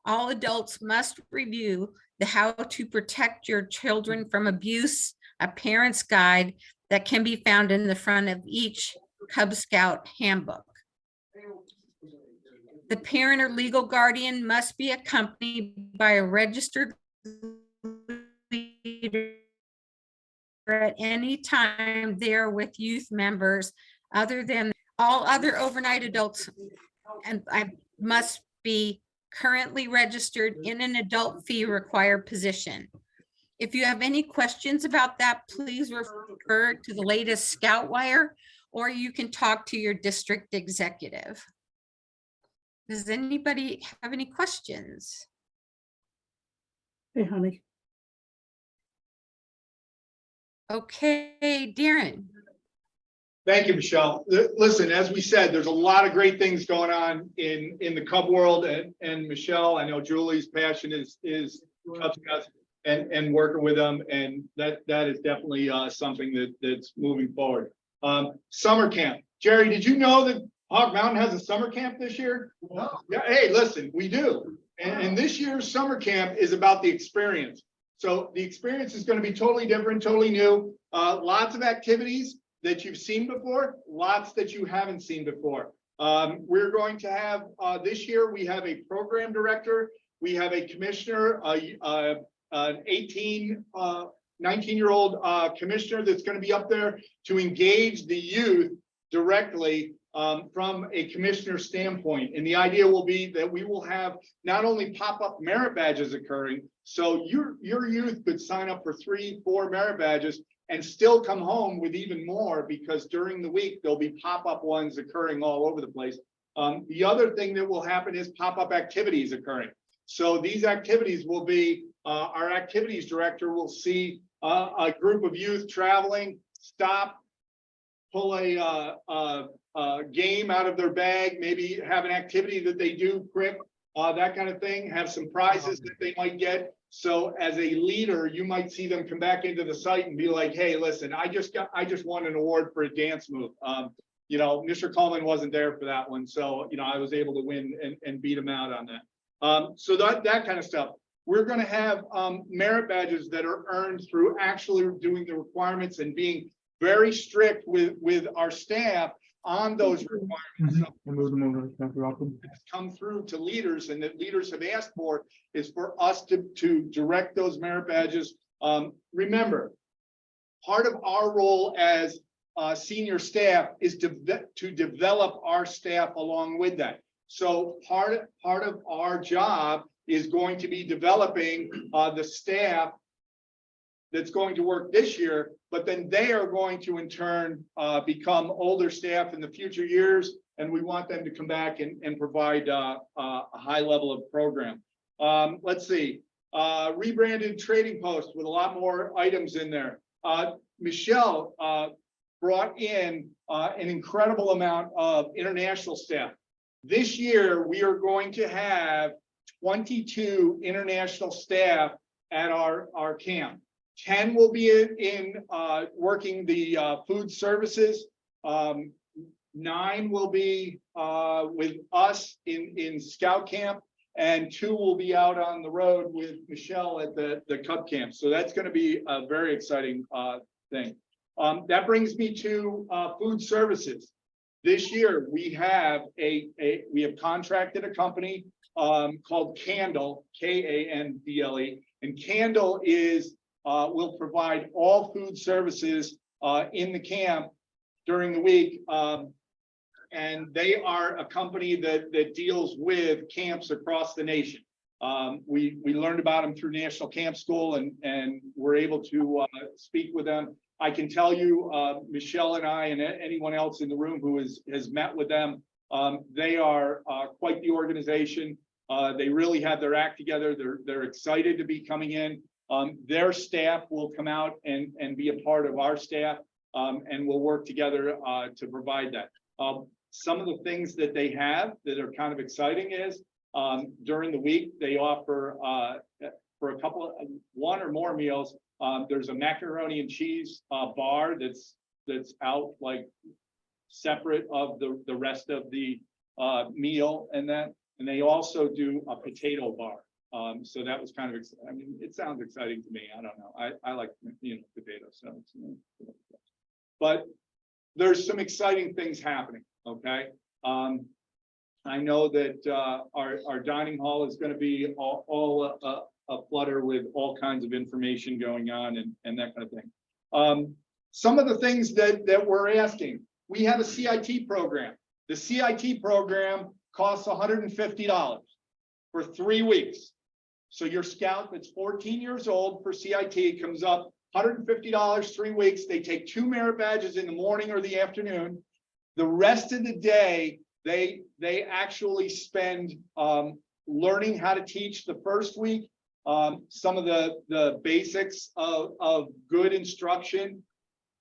All adults must review the How to Protect Your Children from Abuse, a parent's guide that can be found in the front of each Cub Scout handbook. The parent or legal guardian must be accompanied by a registered leader at any time there with youth members other than all other overnight adults, and I must be currently registered in an adult fee required position. If you have any questions about that, please refer to the latest Scout Wire, or you can talk to your district executive. Does anybody have any questions? Hey, honey. Okay, Darren. Thank you, Michelle. Listen, as we said, there's a lot of great things going on in the Cub world, and Michelle, I know Julie's passion is Cub Scouts and working with them, and that is definitely something that's moving forward. Summer camp. Jerry, did you know that Hawk Mountain has a summer camp this year? No. Yeah, hey, listen, we do. And this year's summer camp is about the experience. So the experience is going to be totally different, totally new. Lots of activities that you've seen before, lots that you haven't seen before. We're going to have, this year, we have a program director, we have a commissioner, an 19-year-old commissioner that's going to be up there to engage the youth directly from a commissioner standpoint. And the idea will be that we will have not only pop-up merit badges occurring, so your youth could sign up for 3-4 merit badges and still come home with even more, because during the week, there'll be pop-up ones occurring all over the place. The other thing that will happen is pop-up activities occurring. So these activities will be, our activities director will see a group of youth traveling, stop, pull a game out of their bag, maybe have an activity that they do quick, that kind of thing, have some prizes that they might get. So as a leader, you might see them come back into the site and be like, hey, listen, I just won an award for a dance move. You know, Mr. Coleman wasn't there for that one. So, you know, I was able to win and beat him out on that. So that kind of stuff. We're going to have merit badges that are earned through actually doing the requirements and being very strict with our staff on those requirements. That's come through to leaders, and that leaders have asked for is for us to direct those merit badges. Remember, part of our role as senior staff is to develop our staff along with that. So part of our job is going to be developing the staff that's going to work this year, but then they are going to in turn become older staff in the future years, and we want them to come back and provide a high level of program. Let's see, rebranded trading post with a lot more items in there. Michelle brought in an incredible amount of international staff. This year, we are going to have 22 international staff at our camp. 10 will be in working the food services. 9 will be with us in Scout Camp, and 2 will be out on the road with Michelle at the Cub Camp. So that's going to be a very exciting thing. That brings me to food services. This year we have we have contracted a company called Candle, K-A-N-D-L-E, and Candle is will provide all food services in the camp during the week. And they are a company that deals with camps across the nation. We learned about them through National Camp School, and we're able to speak with them. I can tell you, Michelle and I and anyone else in the room who has met with them, they are quite the organization. They really have their act together. They're excited to be coming in. Their staff will come out and be a part of our staff, and we'll work together to provide that. Some of the things that they have that are kind of exciting is during the week, they offer for one or more meals. There's a macaroni and cheese bar that's out like separate of the rest of the meal and that. And they also do a potato bar. So that was kind of, I mean, it sounds exciting to me. I don't know. I like, potatoes, so it's, but there's some exciting things happening, okay? I know that our dining hall is going to be all a flutter with all kinds of information going on and that kind of thing. Some of the things that we're asking, we have a CIT program. The CIT program costs $150 for 3 weeks. So your scout that's 14 years old for CIT comes up $150, 3 weeks. They take 2 merit badges in the morning or the afternoon. The rest of the day, they actually spend learning how to teach the first week, some of the basics of good instruction.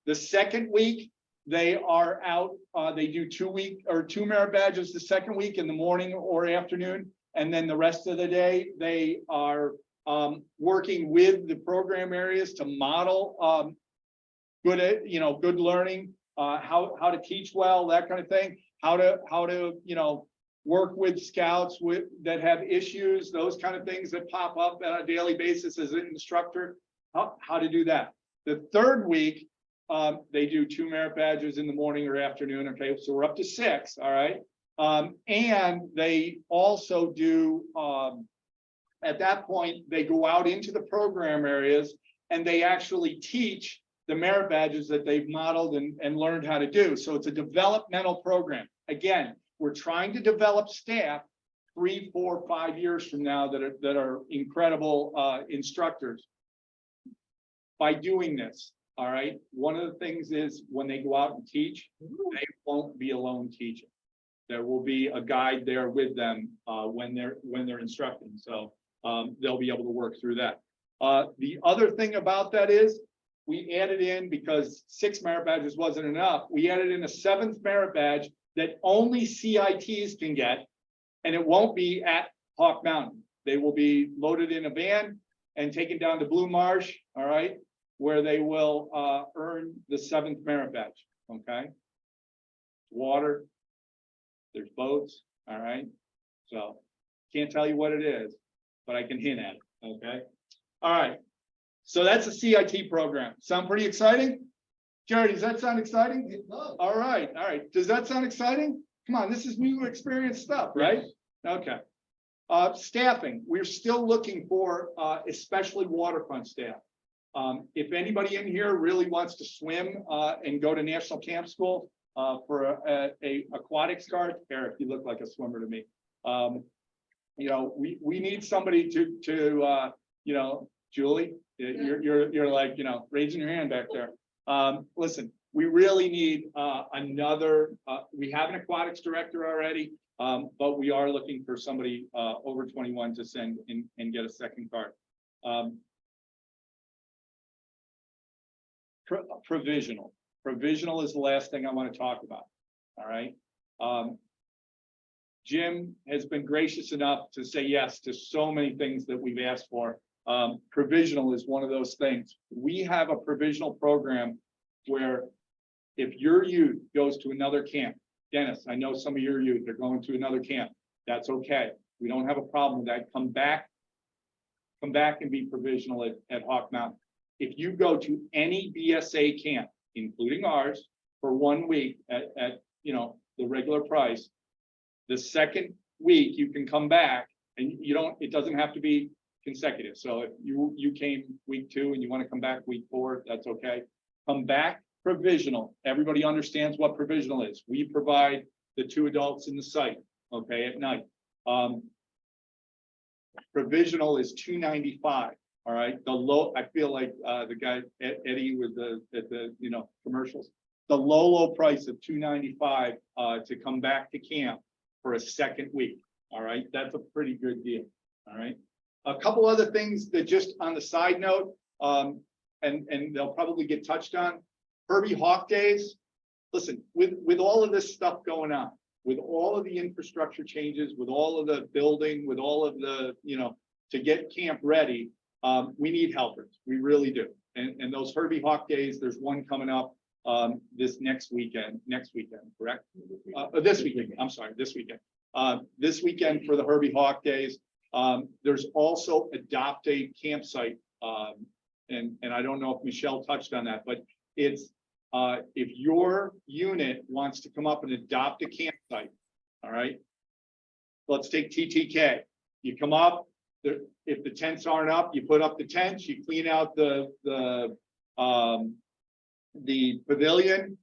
The second week, they are out, they do 2 merit badges the second week in the morning or afternoon. And then the rest of the day, they are working with the program areas to model good learning, how to teach well, that kind of thing, how to work with scouts that have issues, those kind of things that pop up on a daily basis as an instructor, how to do that. The third week, they do 2 merit badges in the morning or afternoon. Okay, so we're up to 6. All right. And they also do, at that point, they go out into the program areas and they actually teach the merit badges that they've modeled and learned how to do. So it's a developmental program. Again, we're trying to develop staff 3, 4, 5 years from now that are incredible instructors. By doing this, all right, one of the things is when they go out and teach, they won't be alone teaching. There will be a guide there with them when they're instructing. So they'll be able to work through that. The other thing about that is we added in, because 6 merit badges wasn't enough, we added in a 7th merit badge that only CITs can get, and it won't be at Hawk Mountain. They will be loaded in a van and taken down to Blue Marsh, all right, where they will earn the 7th merit badge, okay? Water, there's boats, all right? So can't tell you what it is, but I can hint at it, okay? All right, so that's a CIT program. Sound pretty exciting? Jerry, does that sound exciting? All right. Does that sound exciting? Come on, this is new experience stuff, right? Okay. Staffing, we're still looking for especially waterfront staff. If anybody in here really wants to swim and go to National Camp School for a aquatics card, Eric, you look like a swimmer to me. We need somebody to Julie, you're like, raising your hand back there. Listen, we really need another, we have an aquatics director already, but we are looking for somebody over 21 to send and get a second card. Provisional is the last thing I want to talk about. All right. Jim has been gracious enough to say yes to so many things that we've asked for. Provisional is one of those things. We have a provisional program where if your youth goes to another camp, Dennis, I know some of your youth are going to another camp. That's okay. We don't have a problem with that. Come back and be provisional at Hawk Mountain. If you go to any BSA camp, including ours, for 1 week at the regular price, the second week you can come back and it doesn't have to be consecutive. So if you came week 2 and you want to come back week 4, that's okay. Come back provisional. Everybody understands what provisional is. We provide the 2 adults in the site, okay, at night. Provisional is $295. All right. I feel like the guy Eddie with the commercials. The low price of $295 to come back to camp for a second week. All right, that's a pretty good deal. All right. A couple other things that just on the side note, and they'll probably get touched on. Herbie Hawk Days. Listen, with all of this stuff going on, with all of the infrastructure changes, with all of the building, with all of the to get camp ready, we need helpers. We really do. And those Herbie Hawk Days, there's one coming up this next weekend, correct? This weekend. I'm sorry, this weekend. this weekend for the Herbie Hawk Days. There's also Adopt a Campsite. And I don't know if Michelle touched on that, but it's, if your unit wants to come up and adopt a campsite, all right? Let's take TTK. You come up, if the tents aren't up, you put up the tents, you clean out the pavilion,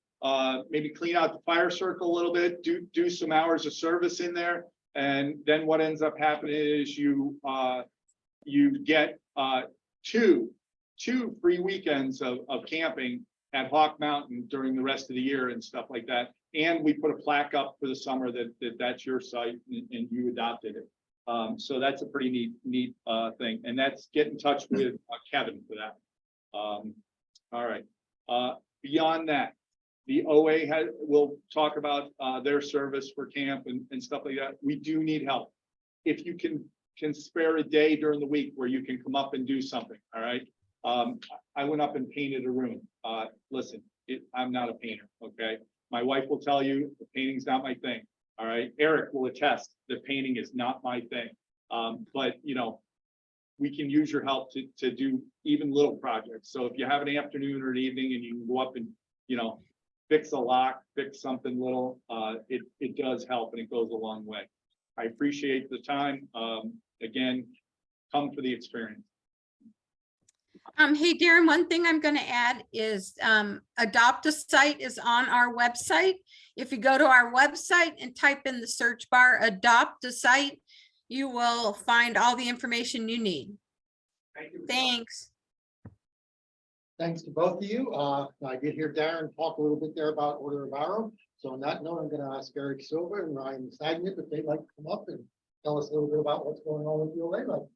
maybe clean out the fire circle a little bit, do some hours of service in there. And then what ends up happening is you get two free weekends of camping at Hawk Mountain during the rest of the year and stuff like that. And we put a plaque up for the summer that's your site and you adopted it. So that's a pretty neat thing. And that's get in touch with Kevin for that. All right. Beyond that, the OA will talk about their service for camp and stuff like that. We do need help. If you can spare a day during the week where you can come up and do something, all right? I went up and painted a room. Listen, I'm not a painter, okay? My wife will tell you the painting's not my thing, all right? Eric will attest that painting is not my thing. But, you know, we can use your help to do even little projects. So if you have an afternoon or an evening and you can go up and, you know, fix a lock, fix something little, it does help and it goes a long way. I appreciate the time. Again, come for the experience. Hey, Darren, one thing I'm going to add is Adopt a Site is on our website. If you go to our website and type in the search bar, Adopt a Site, you will find all the information you need. Thank you. Thanks. Thanks to both of you. I did hear Darren talk a little bit there about Order of Arrow. So on that note, I'm going to ask Eric Silva and Ryan Stagnant if they'd like to come up and tell us a little bit about what's going on with the OA Life.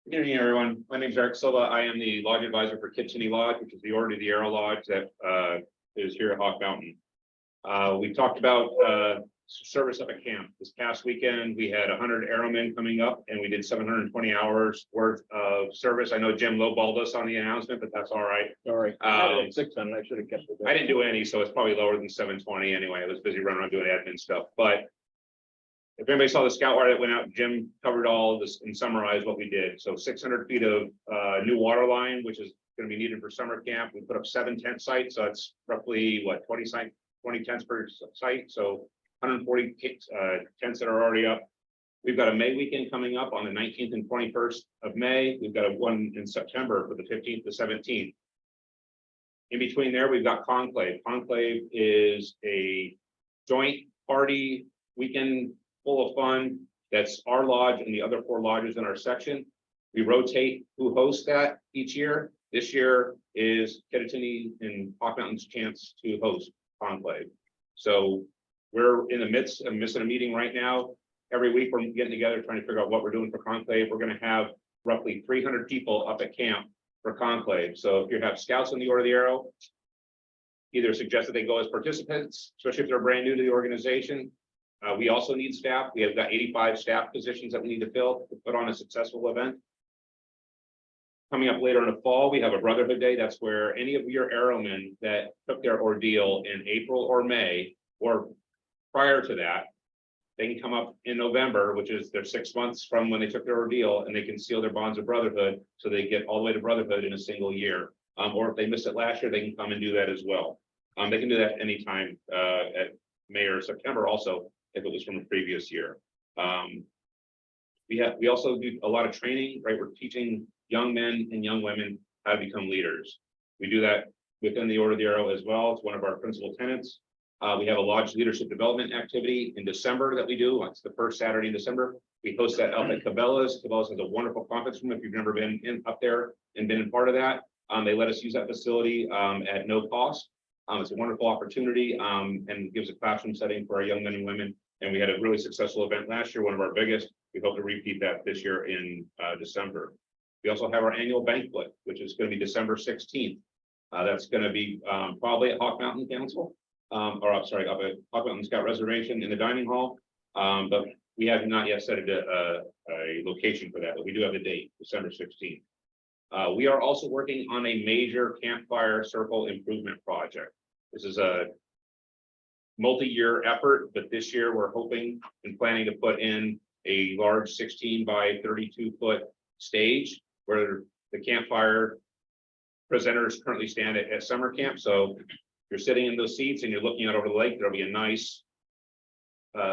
Good evening, everyone. My name is Eric Silva. I am the Lodge Advisor for Kitsany Lodge, which is the Order of the Arrow Lodge that is here at Hawk Mountain. We talked about service up at camp. This past weekend, we had 100 airmen coming up and we did 720 hours worth of service. I know Jim lowballed us on the announcement, but that's all right. Sorry. I had 600. I should have kept it. I didn't do any, so it's probably lower than 720 anyway. I was busy running around doing admin stuff, but if anybody saw the scout wire that went out, Jim covered all of this and summarized what we did. So 600 feet of new water line, which is going to be needed for summer camp. We put up 7 tent sites. So it's roughly what, 20 tents per site. So 140 tents that are already up. We've got a May weekend coming up on the 19th and 21st of May. We've got one in September for the 15th to 17th. In between there, we've got Conclave. Conclave is a joint party weekend full of fun. That's our lodge and the other 4 lodges in our section. We rotate who hosts that each year. This year is Kittatinny and Hawk Mountain's chance to host Conclave. So we're in the midst of missing a meeting right now. Every week we're getting together trying to figure out what we're doing for Conclave. We're going to have roughly 300 people up at camp for Conclave. So if you have scouts in the Order of the Arrow, either suggest that they go as participants, especially if they're brand new to the organization. We also need staff. We have got 85 staff positions that we need to fill to put on a successful event. Coming up later in the fall, we have a Brotherhood Day. That's where any of your airmen that took their ordeal in April or May, or prior to that, they can come up in November, which is their 6 months from when they took their ordeal, and they can seal their bonds of brotherhood. So they get all the way to brotherhood in a single year. Or if they missed it last year, they can come and do that as well. They can do that anytime at May or September also, if it was from the previous year. We also do a lot of training, right? We're teaching young men and young women how to become leaders. We do that within the Order of the Arrow as well. It's one of our principal tenets. We have a lodge leadership development activity in December that we do. It's the first Saturday in December. We host that up at Cabela's. Cabela's has a wonderful conference room. If you've never been up there and been a part of that, they let us use that facility at no cost. It's a wonderful opportunity and gives a classroom setting for our young men and women. And we had a really successful event last year, one of our biggest. We hope to repeat that this year in December. We also have our annual banquet, which is going to be December 16th. That's going to be probably at Hawk Mountain Council, or I'm sorry, up at Hawk Mountain Scout Reservation in the dining hall. But we have not yet set a location for that, but we do have a date, December 16th. We are also working on a major campfire circle improvement project. This is a multi-year effort, but this year we're hoping and planning to put in a large 16 by 32-foot stage where the campfire presenters currently stand at summer camp. So you're sitting in those seats and you're looking out over the lake. There'll be a nice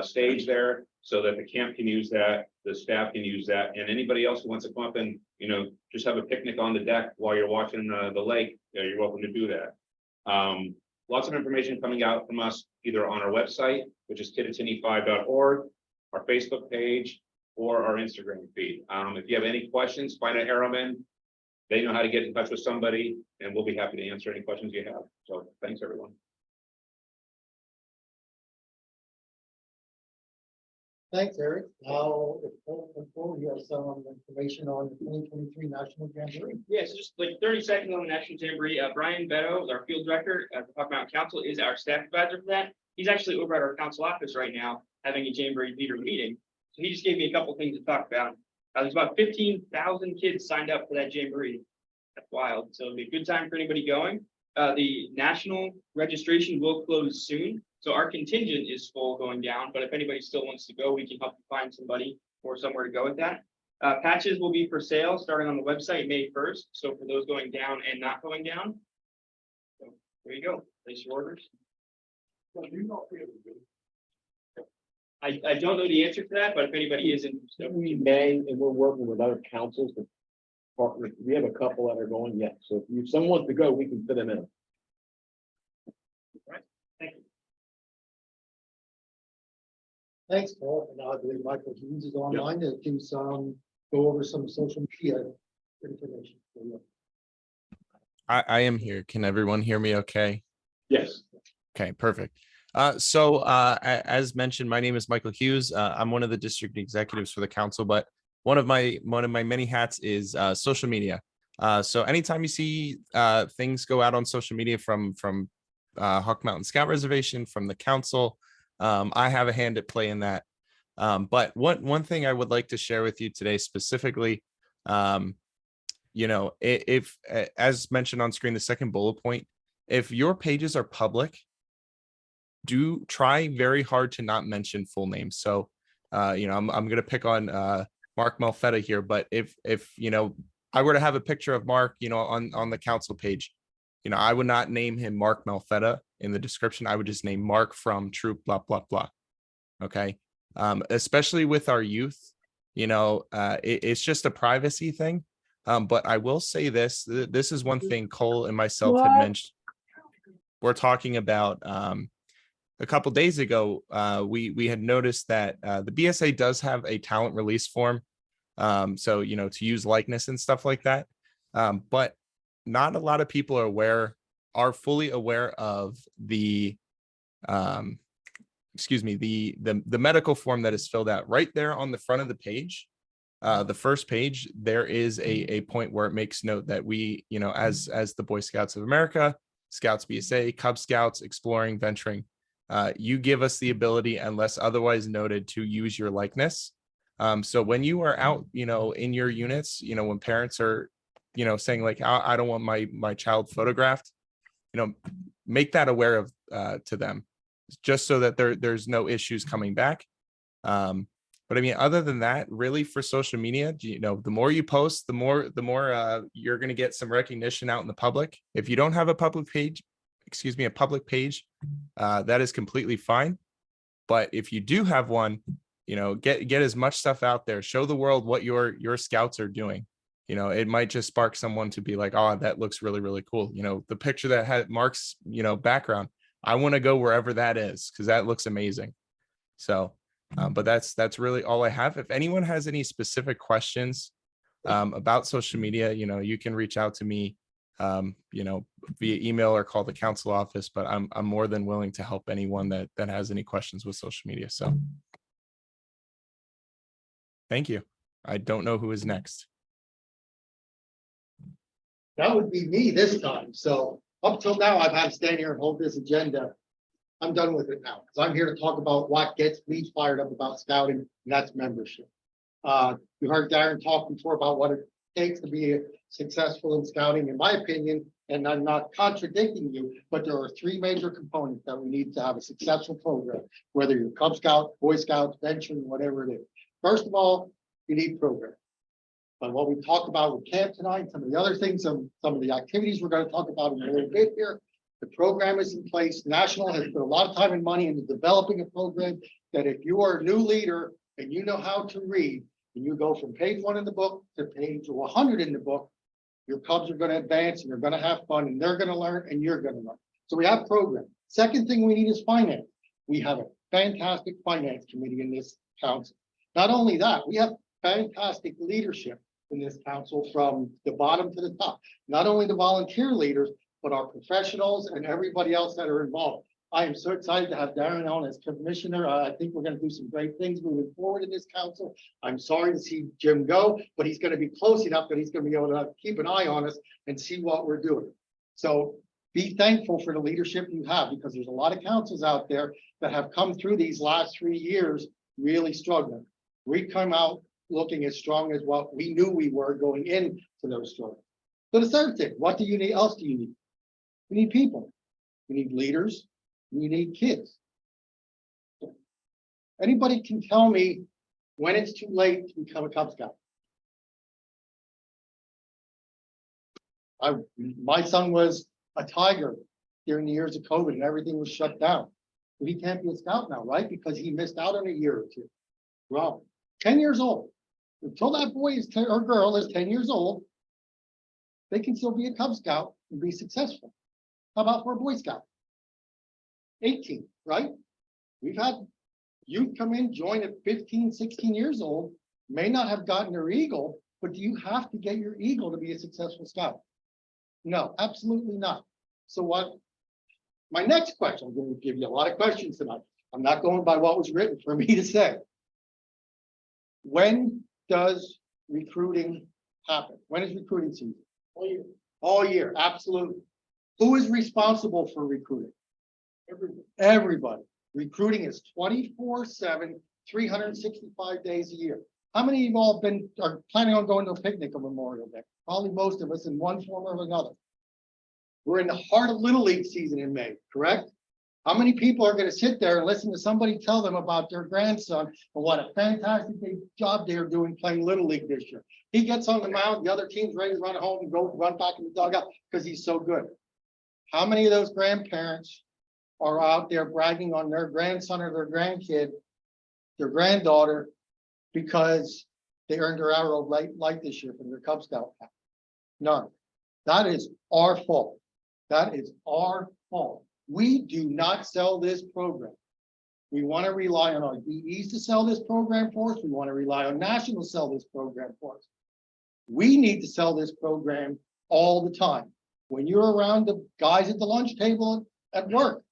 stage there so that the camp can use that, the staff can use that, and anybody else who wants to come up and, you know, just have a picnic on the deck while you're watching the lake, you're welcome to do that. Lots of information coming out from us either on our website, which is kittatinny5.org, our Facebook page, or our Instagram feed. If you have any questions, find an Arrowman. They know how to get in touch with somebody, and we'll be happy to answer any questions you have. So thanks, everyone. Thanks, Eric. Now, before you have some information on the 2023 National Jamboree. Yeah, so just like 30 seconds on the National Jamboree. Brian Beto, our field director at the Hawk Mountain Council, is our staff advisor for that. He's actually over at our council office right now having a Jamboree leader meeting. So he just gave me a couple things to talk about. There's about 15,000 kids signed up for that Jamboree. That's wild. So it'll be a good time for anybody going. The national registration will close soon. So our contingent is full going down, but if anybody still wants to go, we can help you find somebody or somewhere to go with that. Patches will be for sale starting on the website May 1st. So for those going down and not going down. So there you go. Place your orders. I don't know the answer to that, but if anybody is interested. We may, and we're working with other councils to partner. We have a couple that are going yet. So if someone wants to go, we can fit them in. Thank you. Thanks, Paul. And I believe Michael Hughes is online to do go over some social media information. I am here. Can everyone hear me okay? Yes. Okay, perfect. As mentioned, my name is Michael Hughes. I'm one of the district executives for the council, but one of my many hats is social media. So anytime you see things go out on social media from Hawk Mountain Scout Reservation, from the council, I have a hand at play in that. But one thing I would like to share with you today specifically, you know, if as mentioned on screen, the second bullet point, if your pages are public, do try very hard to not mention full names. So, you know, I'm going to pick on Mark Malfetta here, but if, you know, I were to have a picture of Mark, you know, on the council page, you know, I would not name him Mark Malfetta in the description. I would just name Mark from Troop blah, blah, blah. Okay. Especially with our youth, you know, it's just a privacy thing. But I will say this is one thing Cole and myself had mentioned. We're talking about a couple days ago, we had noticed that the BSA does have a talent release form. So, you know, to use likeness and stuff like that. But not a lot of people are fully aware of the the medical form that is filled out right there on the front of the page. The first page, there is a point where it makes note that we, you know, as the Boy Scouts of America, Scouts BSA, Cub Scouts, exploring, venturing, you give us the ability, unless otherwise noted, to use your likeness. So when you are out, you know, in your units, you know, when parents are, you know, saying like, I don't want my child photographed, you know, make that aware of to them, just so that there's no issues coming back. But I mean, other than that, really for social media, you know, the more you post, the more you're going to get some recognition out in the public. If you don't have a public page, that is completely fine. But if you do have one, you know, get as much stuff out there, show the world what your scouts are doing. You know, it might just spark someone to be like, oh, that looks really, really cool. You know, the picture that had Mark's, you know, background, I want to go wherever that is, because that looks amazing. So, but that's really all I have. If anyone has any specific questions about social media, you know, you can reach out to me, you know, via email or call the council office, but I'm more than willing to help anyone that has any questions with social media. So thank you. I don't know who is next. That would be me this time. So up till now, I've had to stand here and hold this agenda. I'm done with it now, because I'm here to talk about what gets me fired up about scouting, and that's membership. You heard Darren talk before about what takes to be successful in scouting, in my opinion, and I'm not contradicting you, but there are three major components that we need to have a successful program, whether you're Cub Scout, Boy Scouts, venturing, whatever it is. First of all, you need program. But what we talked about with camp tonight, some of the other things, some of the activities we're going to talk about in a little bit here, the program is in place. National has put a lot of time and money into developing a program that if you are a new leader and you know how to read, and you go from page 1 in the book to page 100 in the book, your Cubs are going to advance and they're going to have fun and they're going to learn and you're going to learn. So we have program. Second thing we need is finance. We have a fantastic finance committee in this council. Not only that, we have fantastic leadership in this council from the bottom to the top. Not only the volunteer leaders, but our professionals and everybody else that are involved. I am so excited to have Darren on as commissioner. I think we're going to do some great things moving forward in this council. I'm sorry to see Jim go, but he's going to be close enough that he's going to be able to keep an eye on us and see what we're doing. So be thankful for the leadership you have, because there's a lot of councils out there that have come through these last 3 years really struggling. We come out looking as strong as what we knew we were going into those struggles. So the third thing, what do you need? Else do you need? We need people. We need leaders. We need kids. Anybody can tell me when it's too late to become a Cub Scout. My son was a Tiger during the years of COVID and everything was shut down. But he can't be a Scout now, right? Because he missed out on a year or two. Well, 10 years old. Until that boy is or girl is 10 years old, they can still be a Cub Scout and be successful. How about for a Boy Scout? 18, right? We've had youth come in, join at 15, 16 years old, may not have gotten their eagle, but do you have to get your eagle to be a successful Scout? No, absolutely not. So what? My next question, I'm going to give you a lot of questions tonight. I'm not going by what was written for me to say. When does recruiting happen? When is recruiting season? All year. All year, absolutely. Who is responsible for recruiting? Everybody. Recruiting is 24/7, 365 days a year. How many of you all are planning on going to a picnic on Memorial Day? Probably most of us in one form or another. We're in the heart of Little League season in May, correct? How many people are going to sit there and listen to somebody tell them about their grandson and what a fantastic job they're doing playing Little League this year? He gets on the mound, the other team's ready to run home and go run back in the dugout because he's so good. How many of those grandparents are out there bragging on their grandson or their grandkid, their granddaughter, because they earned their arrow light this year from their Cub Scout camp? None. That is our fault. That is our fault. We do not sell this program. We want to rely on our DEs to sell this program for us. We want to rely on National to sell this program for us. We need to sell this program all the time. When you're around the guys at the lunch table at work,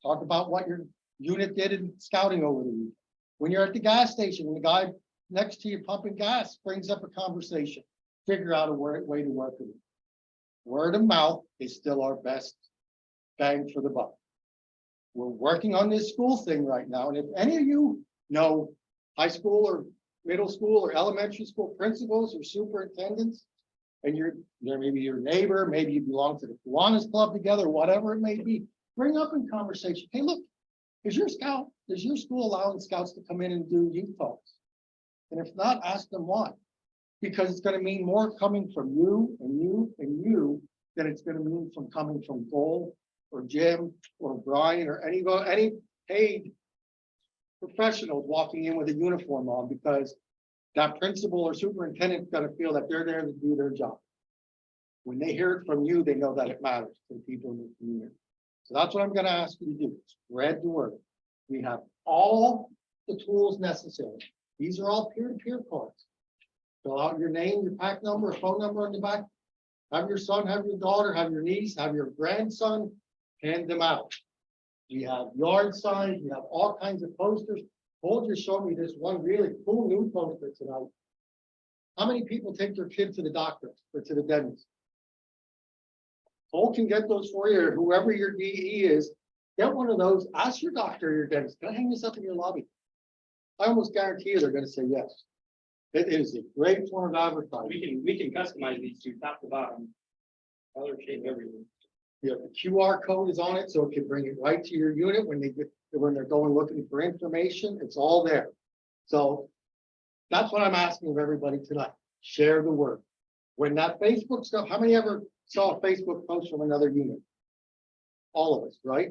talk about what your unit did in scouting over the week. When you're at the gas station and the guy next to you pumping gas brings up a conversation, figure out a way to work with it. Word of mouth is still our best bang for the buck. We're working on this school thing right now. And if any of you know high school or middle school or elementary school principals or superintendents, and you're maybe your neighbor, maybe you belong to the Kiwanis Club together, whatever it may be, bring up in conversation. Hey, look, is your school allowing scouts to come in and do youth talks? And if not, ask them why. Because it's going to mean more coming from you and you and you than it's going to mean from coming from Cole or Jim or Brian or any paid professionals walking in with a uniform on, because that principal or superintendent is going to feel that they're there to do their job. When they hear it from you, they know that it matters to the people in the community. So that's what I'm going to ask you to do. Spread the word. We have all the tools necessary. These are all peer-to-peer cards. Fill out your name, your PAC number, phone number on the back. Have your son, have your daughter, have your niece, have your grandson, hand them out. We have yard signs, we have all kinds of posters. Cole just showed me this one really cool new poster tonight. How many people take their kid to the doctor or to the dentist? Cole can get those for you, or whoever your DE is. Get one of those. Ask your doctor or your dentist, can I hang this up in your lobby? I almost guarantee you they're going to say yes. It is a great form of advertising. We can customize these two top to bottom. Color, shape, everything. Yeah, the QR code is on it, so it can bring it right to your unit when when they're going looking for information, it's all there. So that's what I'm asking of everybody tonight. Share the word. When that Facebook stuff, how many ever saw a Facebook post from another unit? All of us, right?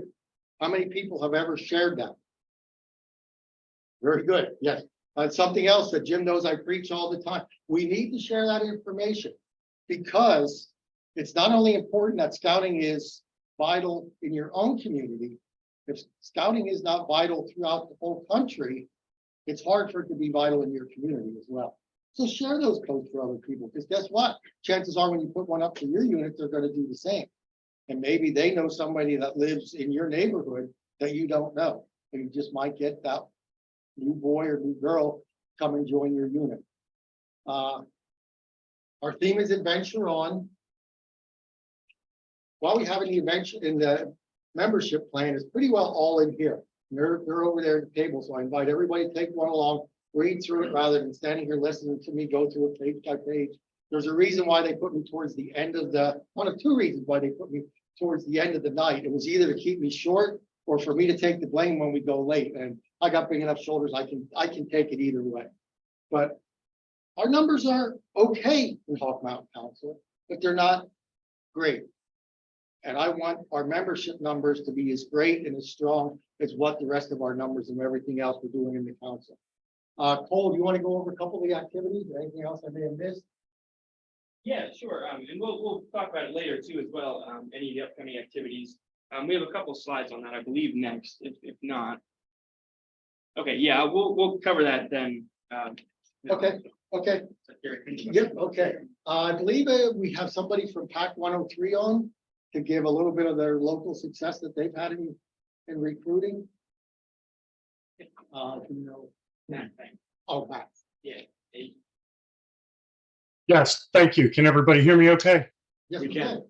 How many people have ever shared that? Very good, yes. Something else that Jim knows I preach all the time. We need to share that information because it's not only important that scouting is vital in your own community. If scouting is not vital throughout the whole country, it's hard for it to be vital in your community as well. So share those posts for other people, because guess what? Chances are when you put one up to your unit, they're going to do the same. And maybe they know somebody that lives in your neighborhood that you don't know. And you just might get that new boy or new girl come and join your unit. Our theme is adventure on. While we have an adventure in the membership plan is pretty well all in here. They're over there at the table, so I invite everybody to take one along, read through it rather than standing here listening to me go through it page by page. There's a reason why they put me towards the end of one of two reasons why they put me towards the end of the night. It was either to keep me short or for me to take the blame when we go late. And I got big enough shoulders, I can take it either way. But our numbers are okay in Hawk Mountain Council, but they're not great. And I want our membership numbers to be as great and as strong as what the rest of our numbers and everything else we're doing in the council. Cole, do you want to go over a couple of the activities or anything else I may have missed? Yeah, sure. And we'll talk about it later too as well. Any of the upcoming activities. We have a couple slides on that, I believe, next. If not, okay, yeah, we'll cover that then. Okay. Yep. Okay. I believe we have somebody from PAC 103 on to give a little bit of their local success that they've had in recruiting. You know, Matt, thanks. oh, Matt. Yeah. Yes, thank you. Can everybody hear me okay? Yes, We can.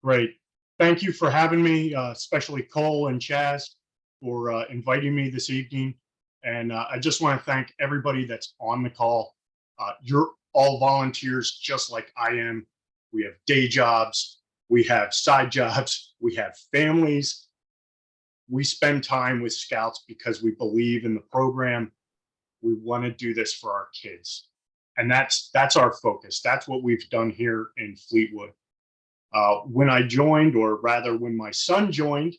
Great. Thank you for having me, especially Cole and Chaz for inviting me this evening. And I just want to thank everybody that's on the call. You're all volunteers just like I am. We have day jobs. We have side jobs. We have families. We spend time with Scouts because we believe in the program. We want to do this for our kids. And that's our focus. That's what we've done here in Fleetwood. When I joined, or rather when my son joined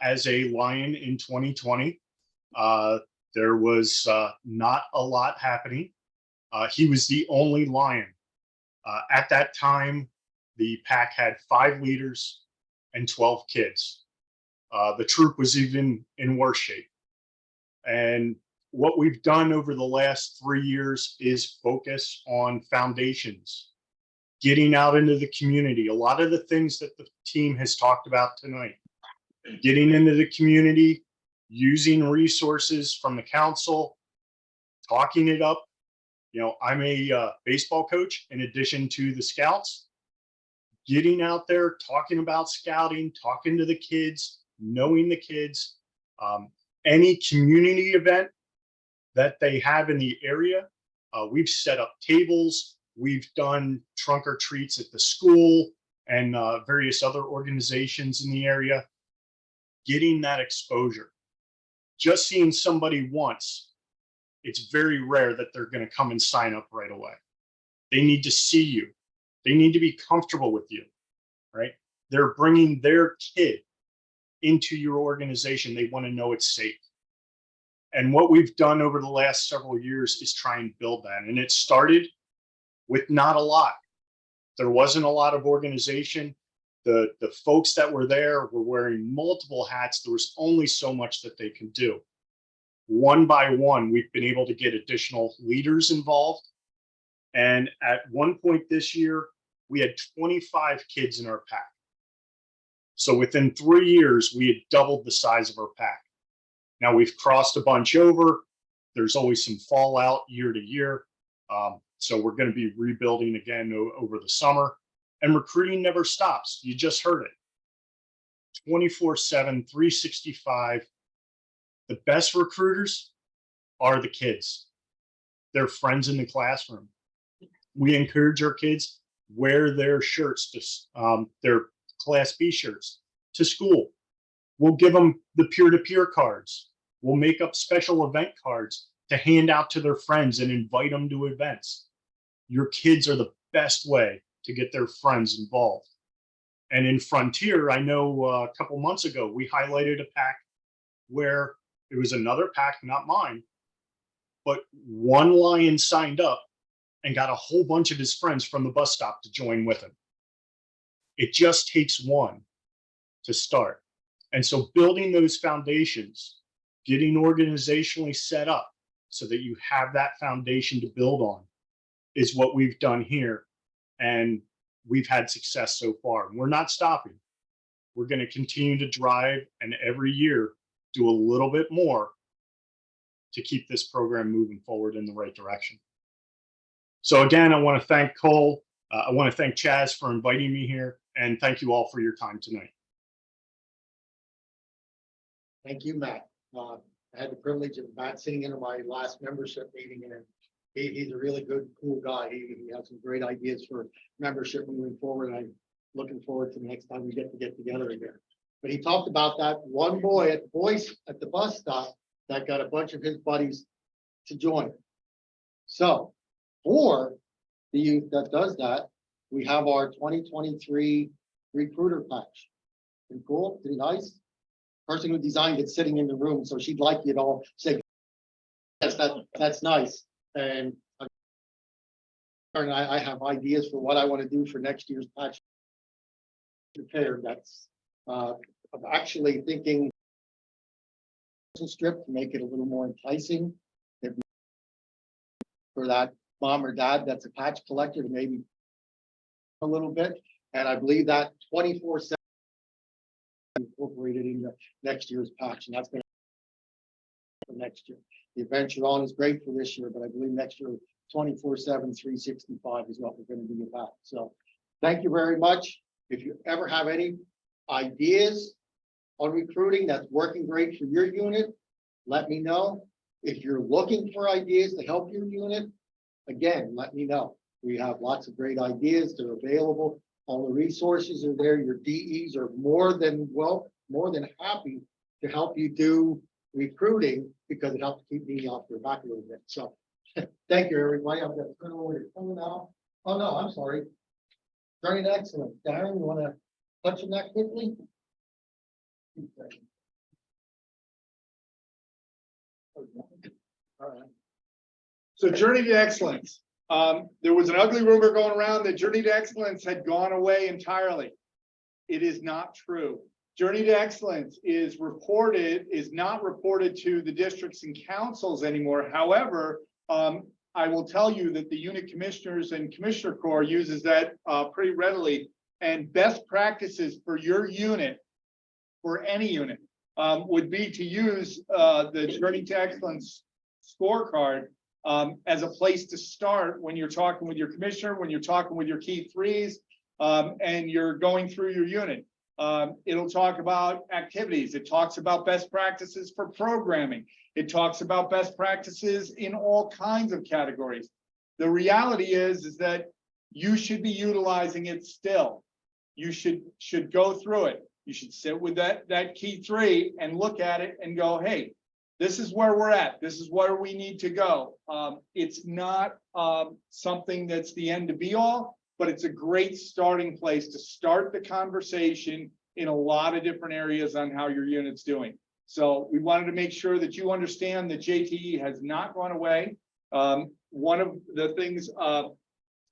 as a Lion in 2020, there was not a lot happening. He was the only Lion. At that time, the pack had 5 leaders and 12 kids. The troop was even in worse shape. And what we've done over the last 3 years is focus on foundations, getting out into the community. A lot of the things that the team has talked about tonight, getting into the community, using resources from the council, talking it up. You know, I'm a baseball coach in addition to the Scouts. Getting out there, talking about scouting, talking to the kids, knowing the kids, any community event that they have in the area. We've set up tables. We've done trunk or treats at the school and various other organizations in the area. Getting that exposure. Just seeing somebody once, it's very rare that they're going to come and sign up right away. They need to see you. They need to be comfortable with you, right? They're bringing their kid into your organization. They want to know it's safe. And what we've done over the last several years is try and build that. And it started with not a lot. There wasn't a lot of organization. The folks that were there were wearing multiple hats. There was only so much that they could do. One by one, we've been able to get additional leaders involved. And at one point this year, we had 25 kids in our pack. So within 3 years, we had doubled the size of our pack. Now we've crossed a bunch over. There's always some fallout year to year. So we're going to be rebuilding again over the summer. And recruiting never stops. You just heard it. 24/7, 365. The best recruiters are the kids. their friends in the classroom. We encourage our kids wear their shirts to their Class B shirts to school. We'll give them the peer-to-peer cards. We'll make up special event cards to hand out to their friends and invite them to events. Your kids are the best way to get their friends involved. And in Frontier, I know a couple months ago, we highlighted a pack where it was another pack, not mine, but one lion signed up and got a whole bunch of his friends from the bus stop to join with him. It just takes one to start. And so building those foundations, getting organizationally set up so that you have that foundation to build on is what we've done here. And we've had success so far. We're not stopping. We're going to continue to drive and every year do a little bit more to keep this program moving forward in the right direction. So again, I want to thank Cole. I want to thank Chaz for inviting me here, and thank you all for your time tonight. Thank you, Matt. I had the privilege of Matt sitting in on my last membership meeting, and he's a really good, cool guy. He has some great ideas for membership moving forward. And I'm looking forward to the next time we get together again. But he talked about that one boy at the bus stop that got a bunch of his buddies to join. So for the youth that does that, we have our 2023 recruiter patch. Pretty cool, pretty nice. Person who designed it sitting in the room, so she'd like you to all say, yes, that's nice. And I have ideas for what I want to do for next year's patch. Prepared. That's I'm actually thinking strip to make it a little more enticing for that mom or dad that's a patch collector to maybe a little bit. And I believe that 24/7 incorporated into next year's patch, and that's going to for next year. The event you're on is great for this year, but I believe next year 24/7, 365 is what we're going to be about. So thank you very much. If you ever have any ideas on recruiting that's working great for your unit, let me know. If you're looking for ideas to help your unit, again, let me know. We have lots of great ideas. They're available. All the resources are there. Your DEs are more than happy to help you do recruiting because it helps keep me off your back a little bit. So thank you, everybody. I'm going to turn over your phone now. Oh, no, I'm sorry. Turning excellent. Darren, you want to touch on that quickly? All right. So Journey to Excellence. There was an ugly rumor going around that Journey to Excellence had gone away entirely. It is not true. Journey to Excellence is not reported to the districts and councils anymore. However, I will tell you that the unit commissioners and Commissioner Corps uses that pretty readily. And best practices for your unit, for any unit, would be to use the Journey to Excellence scorecard as a place to start when you're talking with your commissioner, when you're talking with your key threes, and you're going through your unit. It'll talk about activities. It talks about best practices for programming. It talks about best practices in all kinds of categories. The reality is that you should be utilizing it still. You should go through it. You should sit with that key three and look at it and go, hey, this is where we're at. This is where we need to go. It's not something that's the end to be all, but it's a great starting place to start the conversation in a lot of different areas on how your unit's doing. So we wanted to make sure that you understand that JTE has not gone away. One of the things,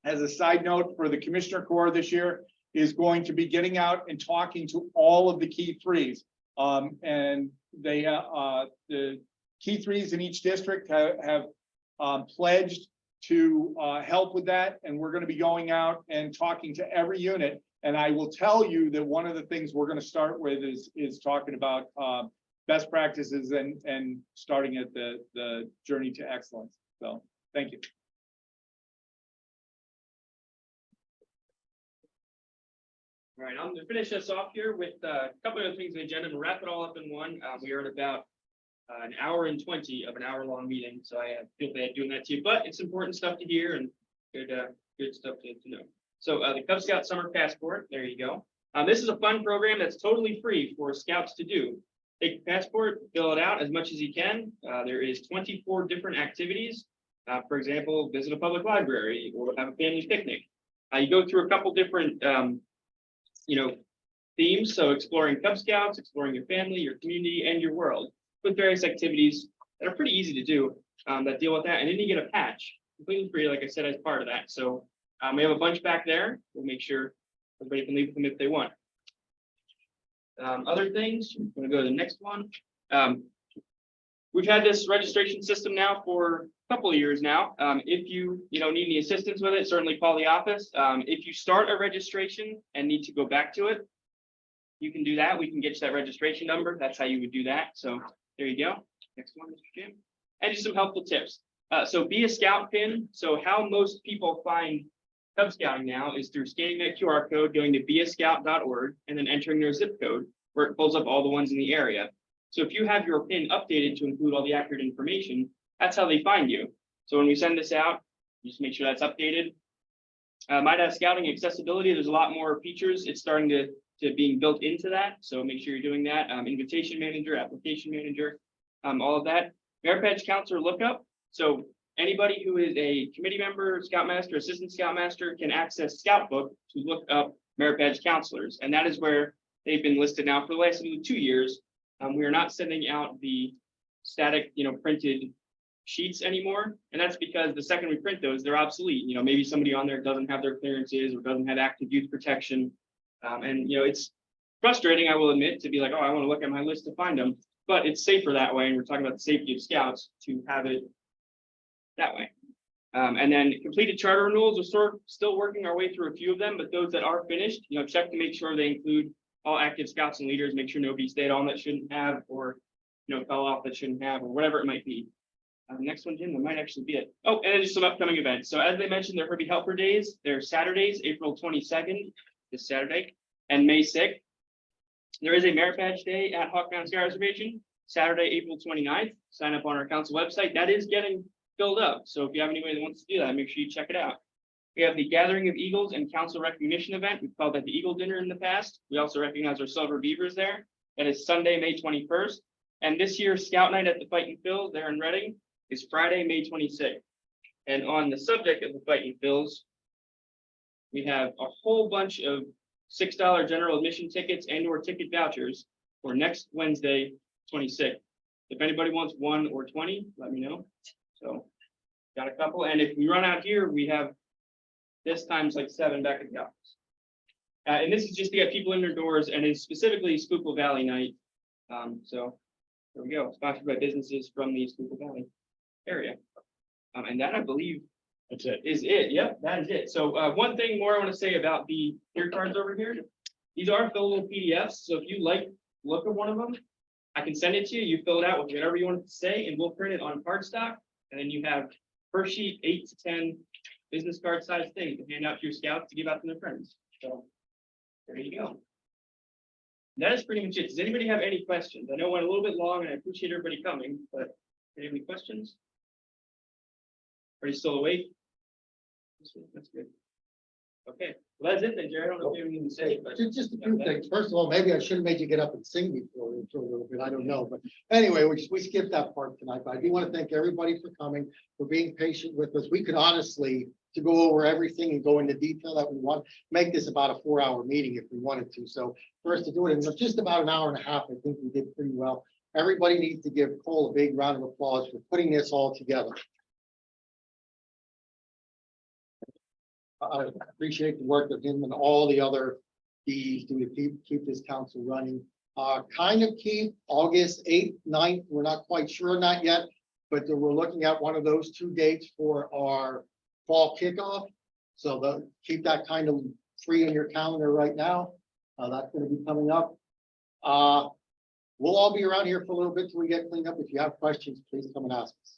as a side note for the Commissioner Corps this year, is going to be getting out and talking to all of the key threes. And they the key threes in each district have pledged to help with that. And we're going to be going out and talking to every unit. And I will tell you that one of the things we're going to start with is talking about best practices and starting at the journey to excellence. So thank you. All right, I'm going to finish us off here with a couple of things in the agenda and wrap it all up in one. We are at about an hour and 20 of an hour-long meeting, so I feel bad doing that to you, but it's important stuff to hear and good stuff to know. So the Cub Scout Summer Passport, there you go. This is a fun program that's totally free for scouts to do. Take your passport, fill it out as much as you can. There is 24 different activities. For example, visit a public library or have a family picnic. You go through a couple different, themes. So exploring Cub Scouts, exploring your family, your community, and your world with various activities that are pretty easy to do that deal with that. And then you get a patch completely free, like I said, as part of that. So we have a bunch back there. We'll make sure everybody can leave with them if they want. Other things, I'm going to go to the next one. We've had this registration system now for a couple of years now. If you need any assistance with it, certainly call the office. If you start a registration and need to go back to it, you can do that. We can get you that registration number. That's how you would do that. So there you go. Next one, Mr. Jim. And just some helpful tips. So be a scout pin. So how most people find Cub Scouting now is through scanning that QR code, going to BSAScout.org, and then entering their zip code, where it pulls up all the ones in the area. So if you have your pin updated to include all the accurate information, that's how they find you. So when we send this out, just make sure that's updated. Might have scouting accessibility. There's a lot more features. It's starting to being built into that. So make sure you're doing that. Invitation manager, application manager, all of that. Merit Badge Counselor lookup. So anybody who is a committee member, scoutmaster, assistant scoutmaster can access Scout Book to look up Merit Badge Counselors. And that is where they've been listed now for the last 2 years. We are not sending out the static, printed sheets anymore. And that's because the second we print those, they're obsolete. Maybe somebody on there doesn't have their clearances or doesn't have active youth protection. And it's frustrating, I will admit, to be like, oh, I want to look at my list to find them, but it's safer that way. And we're talking about the safety of scouts to have it that way. And then completed charter renewals, we're still working our way through a few of them, but those that are finished, check to make sure they include all active scouts and leaders, make sure nobody stayed on that shouldn't have, or, fell off that shouldn't have, or whatever it might be. Next one, Jim, that might actually be it. Oh, and then just some upcoming events. So as they mentioned, there are Herbie Helper Days. They're Saturdays, April 22nd, this Saturday, and May 6th. There is a Merit Badge Day at Hawk Mountain Sky Reservation, Saturday, April 29th. Sign up on our council website. That is getting filled up. So if you have anybody that wants to do that, make sure you check it out. We have the Gathering of Eagles and Council Recognition event. We've called that the Eagle Dinner in the past. We also recognize our Silver Beavers there. That is Sunday, May 21st. And this year's Scout Night at the Fightin' Phils there in Reading is Friday, May 26th. And on the subject of the Fightin' Phils, we have a whole bunch of $6 general admission tickets and or ticket vouchers for next Wednesday, 26th. If anybody wants 1 or 20, let me know. So got a couple. And if we run out here, we have this times like 7 back at the office. And this is just to get people in their doors, and it's specifically Schuylkill Valley night. So there we go, sponsored by businesses from the Schuylkill Valley area. And that, I believe, That's it. is it. Yep, that is it. So one thing more I want to say about the here cards over here. These are fillable PDFs. So if you look at one of them, I can send it to you. You fill it out with whatever you want it to say, and we'll print it on cardstock. And then you have per sheet 8 to 10 business card size things to hand out to your scouts to give out to their friends. So there you go. That is pretty much it. Does anybody have any questions? I know it went a little bit long and I appreciate everybody coming, but any questions? Are you still awake? That's good. Okay, well, that's it then, Jerry. I don't know if you have anything to say, but Just a few things. First of all, maybe I should have made you get up and sing before for a little bit. I don't know, but anyway, we skipped that part tonight. But I do want to thank everybody for coming, for being patient with us. We could honestly, to go over everything and go into detail that we want, make this about a 4-hour meeting if we wanted to. So for us to do it in just about an hour and a half, I think we did pretty well. Everybody needs to give Cole a big round of applause for putting this all together. I appreciate the work of him and all the other Ds to keep this council running. Kind of keep August 8th, 9th. We're not quite sure on that yet, but we're looking at one of those 2 dates for our fall kickoff. So keep that kind of free on your calendar right now. That's going to be coming up. We'll all be around here for a little bit till we get cleaned up. If you have questions, please come and ask us.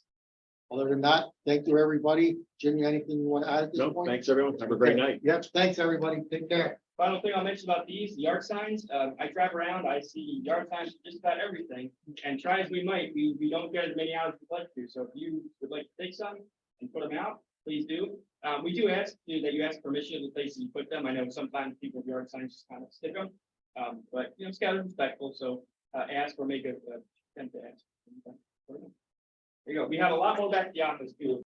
Other than that, thank you, everybody. Jimmy, anything you want to add at this No, point? thanks, everyone. Have a great night. Yep, thanks, everybody. Take care. Final thing I'll mention about these, the yard signs, I drive around, I see yard signs for just about everything. And try as we might, we don't get as many out as we'd like to. So if you would like to take some and put them out, please do. We do ask you that you ask permission of the places you put them. I know sometimes people's yard signs just kind of stick them. But it's got to be respectful, so ask or make a attempt to ask. There you go. We have a lot more back at the office too.